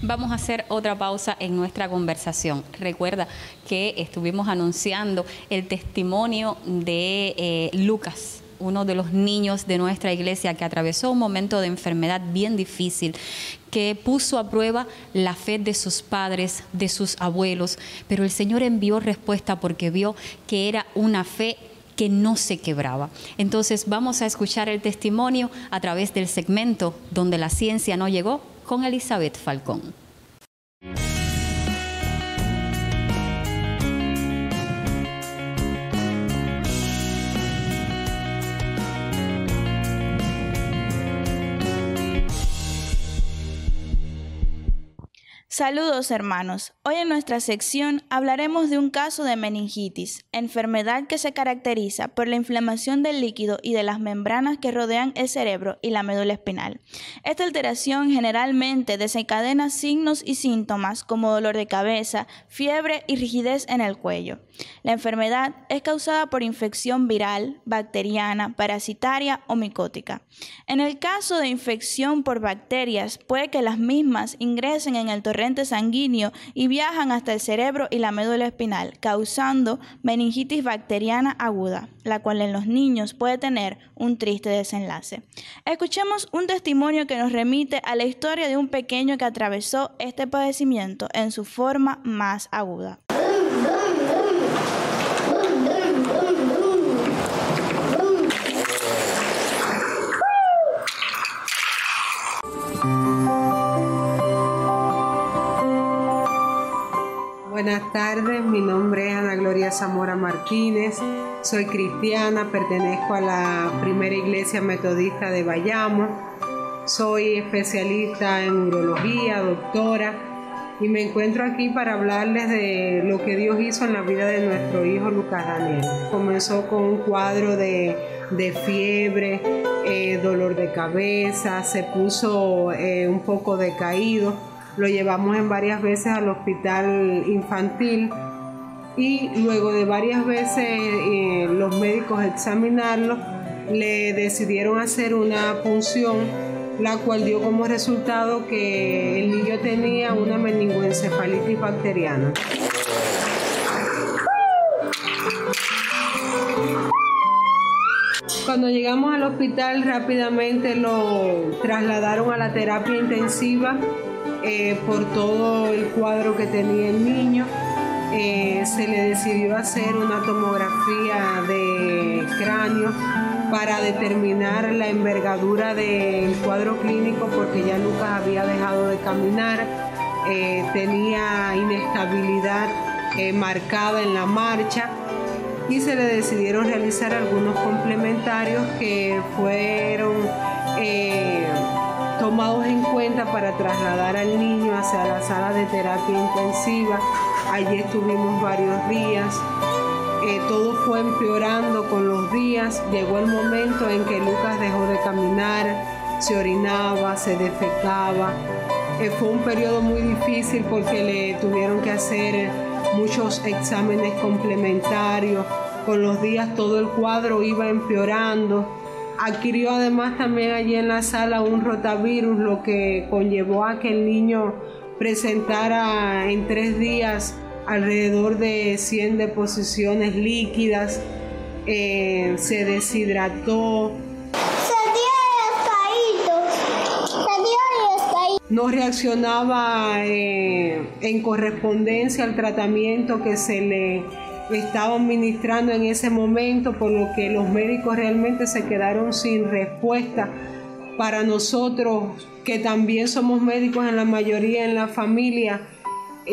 Vamos a hacer otra pausa en nuestra conversación. Recuerda que estuvimos anunciando el testimonio de Lucas, uno de los niños de nuestra iglesia que atravesó un momento de enfermedad bien difícil, que puso a prueba la fe de sus padres, de sus abuelos, pero el Señor envió respuesta porque vio que era una fe que no se quebraba. Entonces vamos a escuchar el testimonio a través del segmento Donde la Ciencia no llegó, con Elizabeth Falcón. Saludos hermanos, hoy en nuestra sección hablaremos de un caso de meningitis, enfermedad que se caracteriza por la inflamación del líquido y de las membranas que rodean el cerebro y la médula espinal. Esta alteración generalmente desencadena signos y síntomas como dolor de cabeza, fiebre y rigidez en el cuello. La enfermedad es causada por infección viral, bacteriana, parasitaria o micótica. En el caso de infección por bacterias, puede que las mismas ingresen en el torrente sanguíneo y viajan hasta el cerebro y la médula espinal, causando meningitis bacteriana aguda, la cual en los niños puede tener un triste desenlace. Escuchemos un testimonio que nos remite a la historia de un pequeño que atravesó este padecimiento en su forma más aguda. Buenas tardes, mi nombre es Ana Gloria Zamora Martínez, soy cristiana, pertenezco a la Primera Iglesia Metodista de Bayamo, soy especialista en urología, doctora, y me encuentro aquí para hablarles de lo que Dios hizo en la vida de nuestro hijo Lucas Daniel. Comenzó con un cuadro de fiebre, dolor de cabeza, se puso un poco decaído. Lo llevamos en varias veces al hospital infantil y luego de varias veces los médicos examinarlo, le decidieron hacer una punción, la cual dio como resultado que el niño tenía una meningoencefalitis bacteriana. Cuando llegamos al hospital, rápidamente lo trasladaron a la terapia intensiva por todo el cuadro que tenía el niño. Se le decidió hacer una tomografía de cráneo para determinar la envergadura del cuadro clínico, porque ya Lucas había dejado de caminar, tenía inestabilidad marcada en la marcha, y se le decidieron realizar algunos complementarios que fueron tomados en cuenta para trasladar al niño hacia la sala de terapia intensiva. Allí estuvimos varios días. Todo fue empeorando con los días. Llegó el momento en que Lucas dejó de caminar, se orinaba, se defecaba. Fue un periodo muy difícil porque le tuvieron que hacer muchos exámenes complementarios. Con los días todo el cuadro iba empeorando. Adquirió además también allí en la sala un rotavirus, lo que conllevó a que el niño presentara en 3 días alrededor de 100 deposiciones líquidas, se deshidrató, no reaccionaba en correspondencia al tratamiento que se le estaba administrando en ese momento, por lo que los médicos realmente se quedaron sin respuesta. Para nosotros, que también somos médicos en la mayoría en la familia,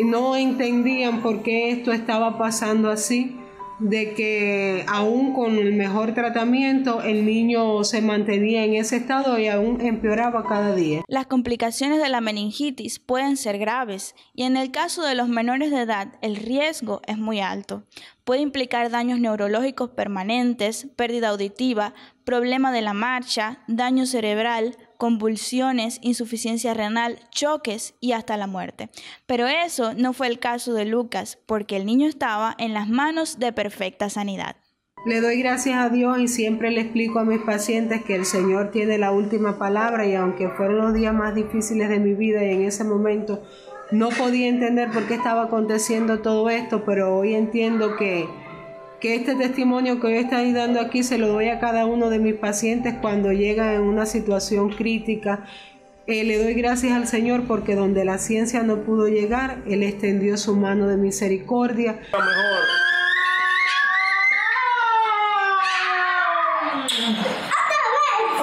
no entendían por qué esto estaba pasando así, de que aún con el mejor tratamiento el niño se mantenía en ese estado y aún empeoraba cada día. Las complicaciones de la meningitis pueden ser graves y en el caso de los menores de edad el riesgo es muy alto. Puede implicar daños neurológicos permanentes, pérdida auditiva, problema de la marcha, daño cerebral, convulsiones, insuficiencia renal, choques y hasta la muerte. Pero eso no fue el caso de Lucas, porque el niño estaba en las manos de perfecta sanidad. Le doy gracias a Dios y siempre le explico a mis pacientes que el Señor tiene la última palabra, y aunque fueron los días más difíciles de mi vida y en ese momento no podía entender por qué estaba aconteciendo todo esto, pero hoy entiendo que este testimonio que hoy estoy dando aquí se lo doy a cada uno de mis pacientes cuando llegan en una situación crítica. Le doy gracias al Señor porque donde la ciencia no pudo llegar, Él extendió su mano de misericordia.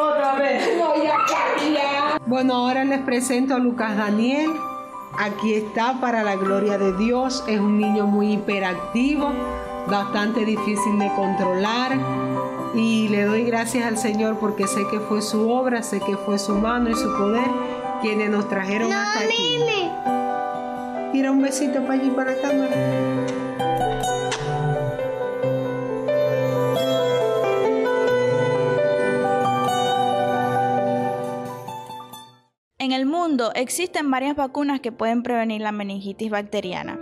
Otra vez. Bueno, ahora les presento a Lucas Daniel. Aquí está, para la gloria de Dios. Es un niño muy hiperactivo, bastante difícil de controlar, y le doy gracias al Señor porque sé que fue su obra, sé que fue su mano y su poder quienes nos trajeron hasta aquí. Tira un besito para allí, para la cámara. En el mundo existen varias vacunas que pueden prevenir la meningitis bacteriana.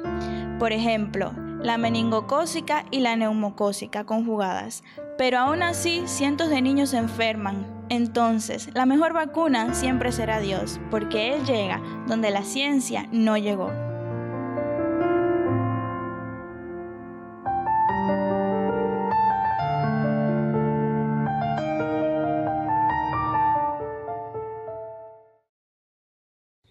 Por ejemplo, la meningocócica y la neumocócica conjugadas. Pero aún así, cientos de niños se enferman. Entonces, la mejor vacuna siempre será Dios, porque Él llega donde la ciencia no llegó.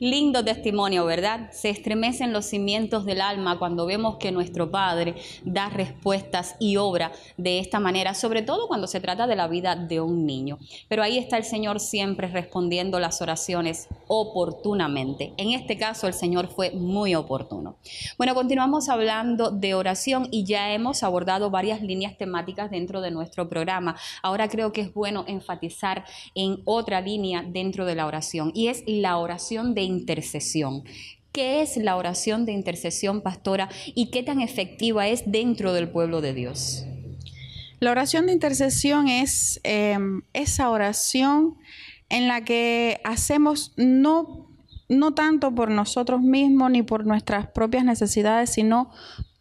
Lindo testimonio, ¿verdad? Se estremecen los cimientos del alma cuando vemos que nuestro Padre da respuestas y obra de esta manera, sobre todo cuando se trata de la vida de un niño. Pero ahí está el Señor siempre respondiendo las oraciones oportunamente. En este caso, el Señor fue muy oportuno. Bueno, continuamos hablando de oración y ya hemos abordado varias líneas temáticas dentro de nuestro programa. Ahora creo que es bueno enfatizar en otra línea dentro de la oración y es la oración de intercesión. ¿Qué es la oración de intercesión, pastora, y qué tan efectiva es dentro del pueblo de Dios? La oración de intercesión es esa oración en la que hacemos no tanto por nosotros mismos ni por nuestras propias necesidades, sino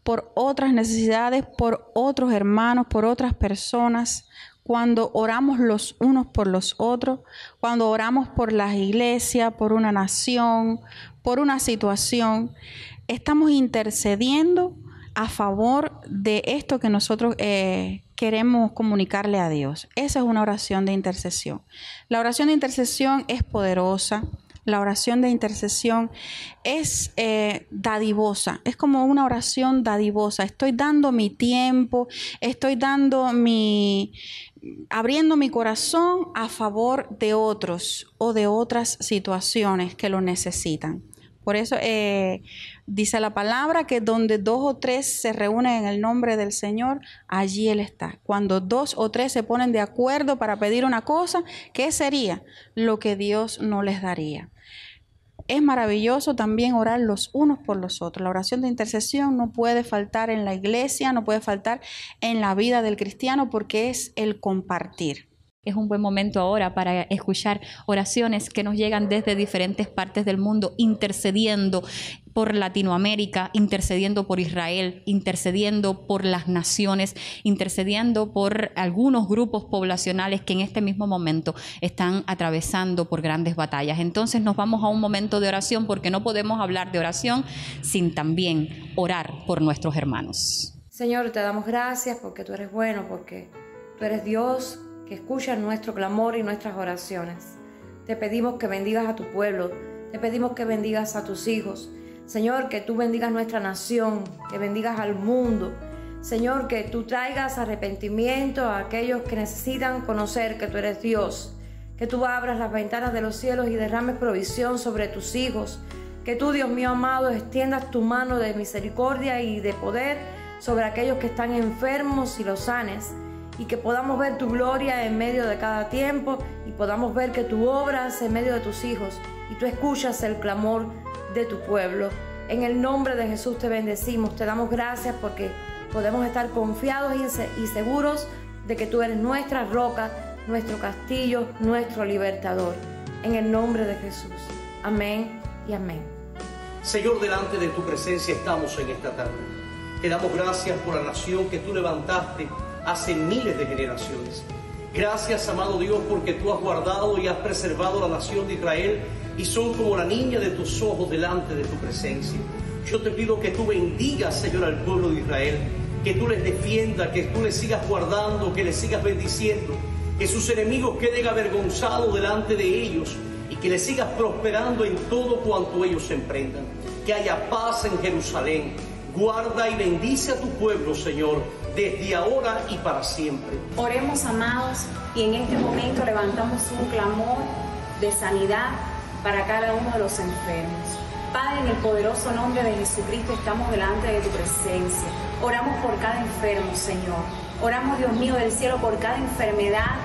por otras necesidades, por otros hermanos, por otras personas. Cuando oramos los unos por los otros, cuando oramos por las iglesias, por una nación, por una situación, estamos intercediendo a favor de esto que nosotros queremos comunicarle a Dios. Esa es una oración de intercesión. La oración de intercesión es poderosa. La oración de intercesión es dadivosa, es como una oración dadivosa. Estoy dando mi tiempo, estoy abriendo mi corazón a favor de otros o de otras situaciones que lo necesitan. Por eso dice la palabra que donde 2 o 3 se reúnen en el nombre del Señor, allí Él está. Cuando 2 o 3 se ponen de acuerdo para pedir una cosa, ¿qué sería? Lo que Dios no les daría. Es maravilloso también orar los unos por los otros. La oración de intercesión no puede faltar en la iglesia, no puede faltar en la vida del cristiano porque es el compartir. Es un buen momento ahora para escuchar oraciones que nos llegan desde diferentes partes del mundo, intercediendo por Latinoamérica, intercediendo por Israel, intercediendo por las naciones, intercediendo por algunos grupos poblacionales que en este mismo momento están atravesando por grandes batallas. Entonces nos vamos a un momento de oración porque no podemos hablar de oración sin también orar por nuestros hermanos. Señor, te damos gracias porque tú eres bueno, porque tú eres Dios que escucha nuestro clamor y nuestras oraciones. Te pedimos que bendigas a tu pueblo, te pedimos que bendigas a tus hijos. Señor, que tú bendigas nuestra nación, que bendigas al mundo. Señor, que tú traigas arrepentimiento a aquellos que necesitan conocer que tú eres Dios. Que tú abras las ventanas de los cielos y derrames provisión sobre tus hijos. Que tú, Dios mío amado, extiendas tu mano de misericordia y de poder sobre aquellos que están enfermos y los sanes. Y que podamos ver tu gloria en medio de cada tiempo y podamos ver que tú obras en medio de tus hijos y tú escuchas el clamor de tu pueblo. En el nombre de Jesús te bendecimos, te damos gracias porque podemos estar confiados y seguros de que tú eres nuestra roca, nuestro castillo, nuestro libertador. En el nombre de Jesús. Amén y amén. Señor, delante de tu presencia estamos en esta tarde. Te damos gracias por la nación que tú levantaste hace miles de generaciones. Gracias, amado Dios, porque tú has guardado y has preservado la nación de Israel y son como la niña de tus ojos delante de tu presencia. Yo te pido que tú bendigas, Señor, al pueblo de Israel, que tú les defiendas, que tú les sigas guardando, que les sigas bendiciendo, que sus enemigos queden avergonzados delante de ellos y que les sigas prosperando en todo cuanto ellos emprendan. Que haya paz en Jerusalén. Guarda y bendice a tu pueblo, Señor, desde ahora y para siempre. Oremos, amados, y en este momento levantamos un clamor de sanidad para cada uno de los enfermos. Padre, en el poderoso nombre de Jesucristo estamos delante de tu presencia. Oramos por cada enfermo, Señor. Oramos, Dios mío del cielo, por cada enfermedad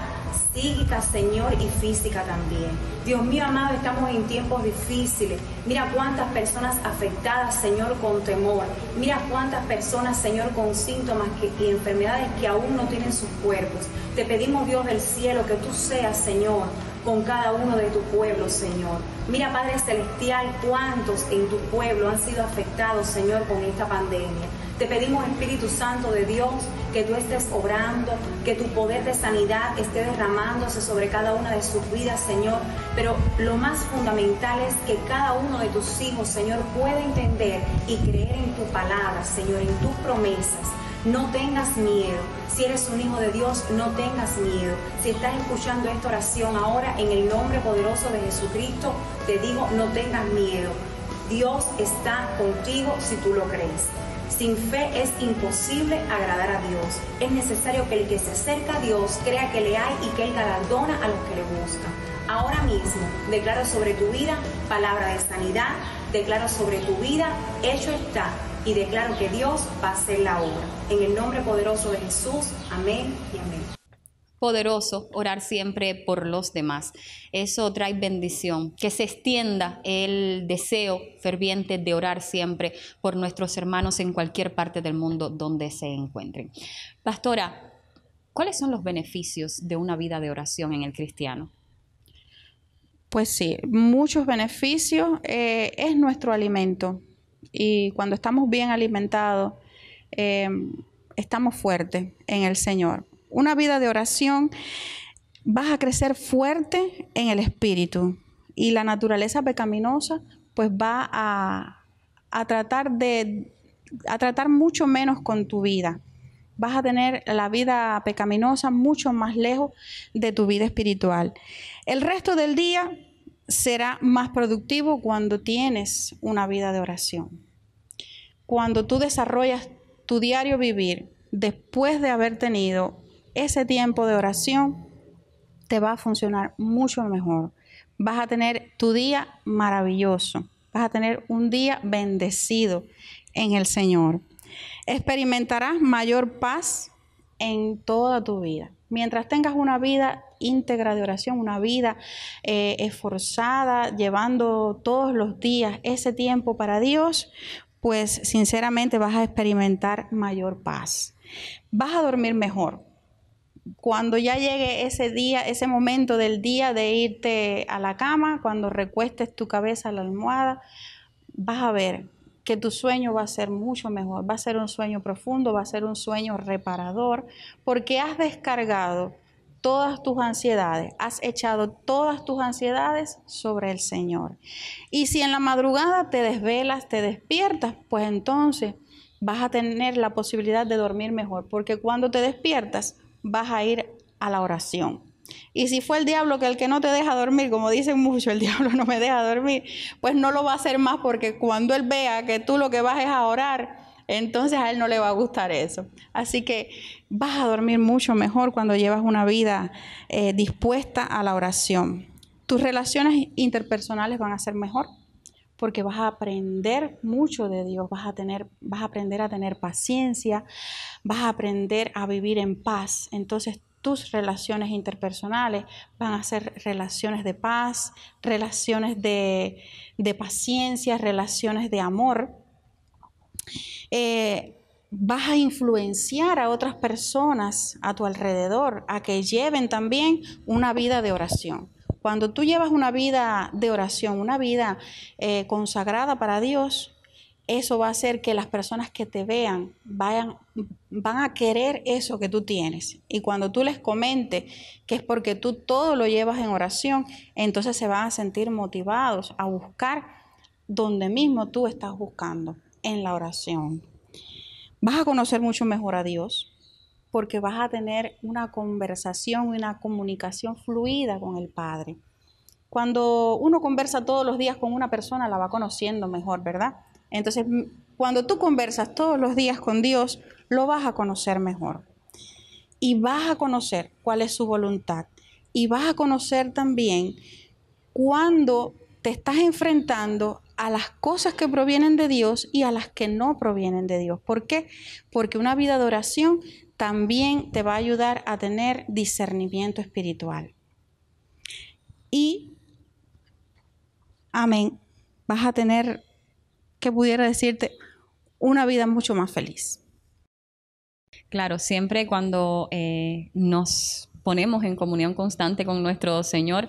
psíquica, Señor, y física también. Dios mío amado, estamos en tiempos difíciles. Mira cuántas personas afectadas, Señor, con temor. Mira cuántas personas, Señor, con síntomas y enfermedades que aún no tienen sus cuerpos. Te pedimos, Dios del cielo, que tú seas, Señor, con cada uno de tu pueblo, Señor. Mira, Padre Celestial, cuántos en tu pueblo han sido afectados, Señor, con esta pandemia. Te pedimos, Espíritu Santo de Dios, que tú estés obrando, que tu poder de sanidad esté derramándose sobre cada una de sus vidas, Señor. Pero lo más fundamental es que cada uno de tus hijos, Señor, pueda entender y creer en tu palabra, Señor, en tus promesas. no tengas miedo. Si eres un hijo de Dios, no tengas miedo. Si estás escuchando esta oración ahora, en el nombre poderoso de Jesucristo, te digo, no tengas miedo. Dios está contigo si tú lo crees. Sin fe es imposible agradar a Dios. Es necesario que el que se acerca a Dios crea que le hay y que Él galardona a los que le buscan. Ahora mismo declaro sobre tu vida palabra de sanidad, declaro sobre tu vida, hecho está, y declaro que Dios va a hacer la obra. En el nombre poderoso de Jesús, amén y amén. Poderoso orar siempre por los demás. Eso trae bendición, que se extienda el deseo ferviente de orar siempre por nuestros hermanos en cualquier parte del mundo donde se encuentren. Pastora, ¿cuáles son los beneficios de una vida de oración en el cristiano? Pues sí, muchos beneficios. Es nuestro alimento, y cuando estamos bien alimentados, estamos fuertes en el Señor. Una vida de oración, vas a crecer fuerte en el espíritu, y la naturaleza pecaminosa pues va a tratar mucho menos con tu vida. Vas a tener la vida pecaminosa mucho más lejos de tu vida espiritual. El resto del día será más productivo cuando tienes una vida de oración. Cuando tú desarrollas tu diario vivir después de haber tenido ese tiempo de oración, te va a funcionar mucho mejor. Vas a tener tu día maravilloso. Vas a tener un día bendecido en el Señor. Experimentarás mayor paz en toda tu vida. Mientras tengas una vida íntegra de oración, una vida esforzada, llevando todos los días ese tiempo para Dios, pues sinceramente vas a experimentar mayor paz. Vas a dormir mejor. Cuando ya llegue ese día, ese momento del día de irte a la cama, cuando recuestes tu cabeza a la almohada, vas a ver que tu sueño va a ser mucho mejor. Va a ser un sueño profundo, va a ser un sueño reparador, porque has descargado todas tus ansiedades, has echado todas tus ansiedades sobre el Señor. Y si en la madrugada te desvelas, te despiertas, pues entonces vas a tener la posibilidad de dormir mejor, porque cuando te despiertas vas a ir a la oración. Y si fue el diablo el que no te deja dormir, como dicen mucho, el diablo no me deja dormir, pues no lo va a hacer más, porque cuando él vea que tú lo que vas es a orar, entonces a él no le va a gustar eso. Así que vas a dormir mucho mejor cuando llevas una vida dispuesta a la oración. Tus relaciones interpersonales van a ser mejor, porque vas a aprender mucho de Dios, vas a aprender a tener paciencia, vas a aprender a vivir en paz. Entonces tus relaciones interpersonales van a ser relaciones de paz, relaciones de paciencia, relaciones de amor. Vas a influenciar a otras personas a tu alrededor a que lleven también una vida de oración. Cuando tú llevas una vida de oración, una vida consagrada para Dios, eso va a hacer que las personas que te vean van a querer eso que tú tienes. Y cuando tú les comentes que es porque tú todo lo llevas en oración, entonces se van a sentir motivados a buscar donde mismo tú estás buscando, en la oración. Vas a conocer mucho mejor a Dios, porque vas a tener una conversación, una comunicación fluida con el Padre. Cuando uno conversa todos los días con una persona, la va conociendo mejor, ¿verdad? Entonces, cuando tú conversas todos los días con Dios, lo vas a conocer mejor. Y vas a conocer cuál es su voluntad. Y vas a conocer también cuando te estás enfrentando a las cosas que provienen de Dios y a las que no provienen de Dios. ¿Por qué? Porque una vida de oración también te va a ayudar a tener discernimiento espiritual. Y, amén, vas a tener, que pudiera decirte, una vida mucho más feliz. Claro, siempre cuando nos ponemos en comunión constante con nuestro Señor,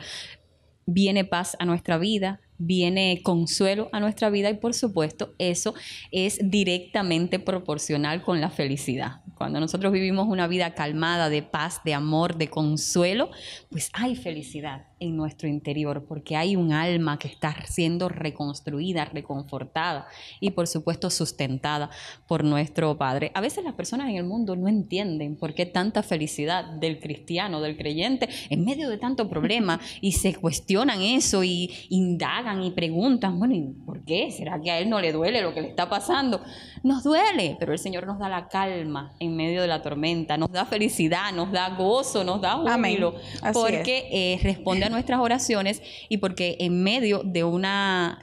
viene paz a nuestra vida, viene consuelo a nuestra vida, y por supuesto eso es directamente proporcional con la felicidad. Cuando nosotros vivimos una vida calmada, de paz, de amor, de consuelo, pues hay felicidad. en nuestro interior, porque hay un alma que está siendo reconstruida, reconfortada y por supuesto sustentada por nuestro Padre. A veces las personas en el mundo no entienden por qué tanta felicidad del cristiano, del creyente, en medio de tanto problema, y se cuestionan eso y indagan y preguntan, bueno, ¿y por qué? ¿Será que a él no le duele lo que le está pasando? Nos duele, pero el Señor nos da la calma en medio de la tormenta, nos da felicidad, nos da gozo, nos da júbilo, porque responde a nuestras oraciones y porque en medio de una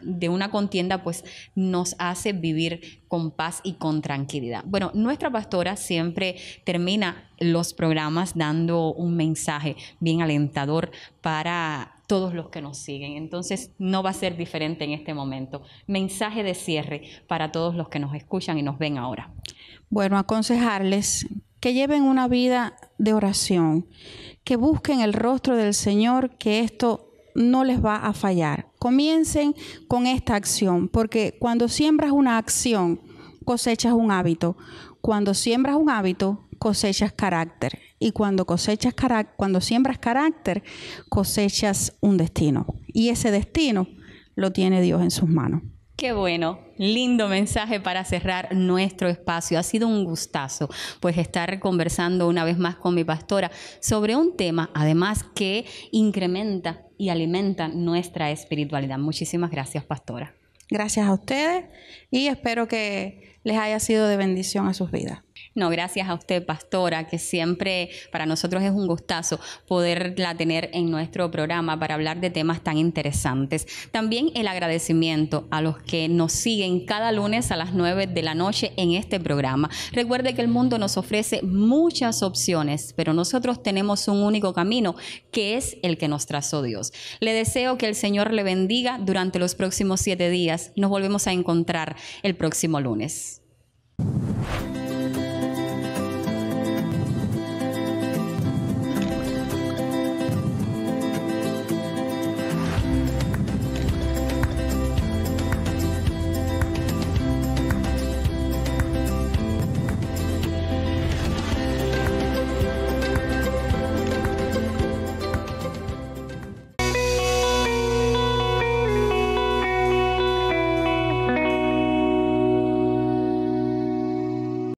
contienda pues nos hace vivir con paz y con tranquilidad. Bueno, nuestra pastora siempre termina los programas dando un mensaje bien alentador para todos los que nos siguen. Entonces no va a ser diferente en este momento. Mensaje de cierre para todos los que nos escuchan y nos ven ahora. Bueno, aconsejarles que lleven una vida de oración, que busquen el rostro del Señor, que esto no les va a fallar. Comiencen con esta acción, porque cuando siembras una acción, cosechas un hábito. Cuando siembras un hábito, cosechas carácter. Y cuando siembras carácter, cosechas un destino. Y ese destino lo tiene Dios en sus manos. Qué bueno, lindo mensaje para cerrar nuestro espacio. Ha sido un gustazo pues estar conversando una vez más con mi pastora sobre un tema además que incrementa y alimenta nuestra espiritualidad. Muchísimas gracias, pastora. Gracias a ustedes y espero que les haya sido de bendición a sus vidas. No, gracias a usted, pastora, que siempre para nosotros es un gustazo poderla tener en nuestro programa para hablar de temas tan interesantes. También el agradecimiento a los que nos siguen cada lunes a las 9 de la noche en este programa. Recuerde que el mundo nos ofrece muchas opciones, pero nosotros tenemos un único camino, que es el que nos trazó Dios. Le deseo que el Señor le bendiga durante los próximos 7 días. Nos volvemos a encontrar el próximo lunes.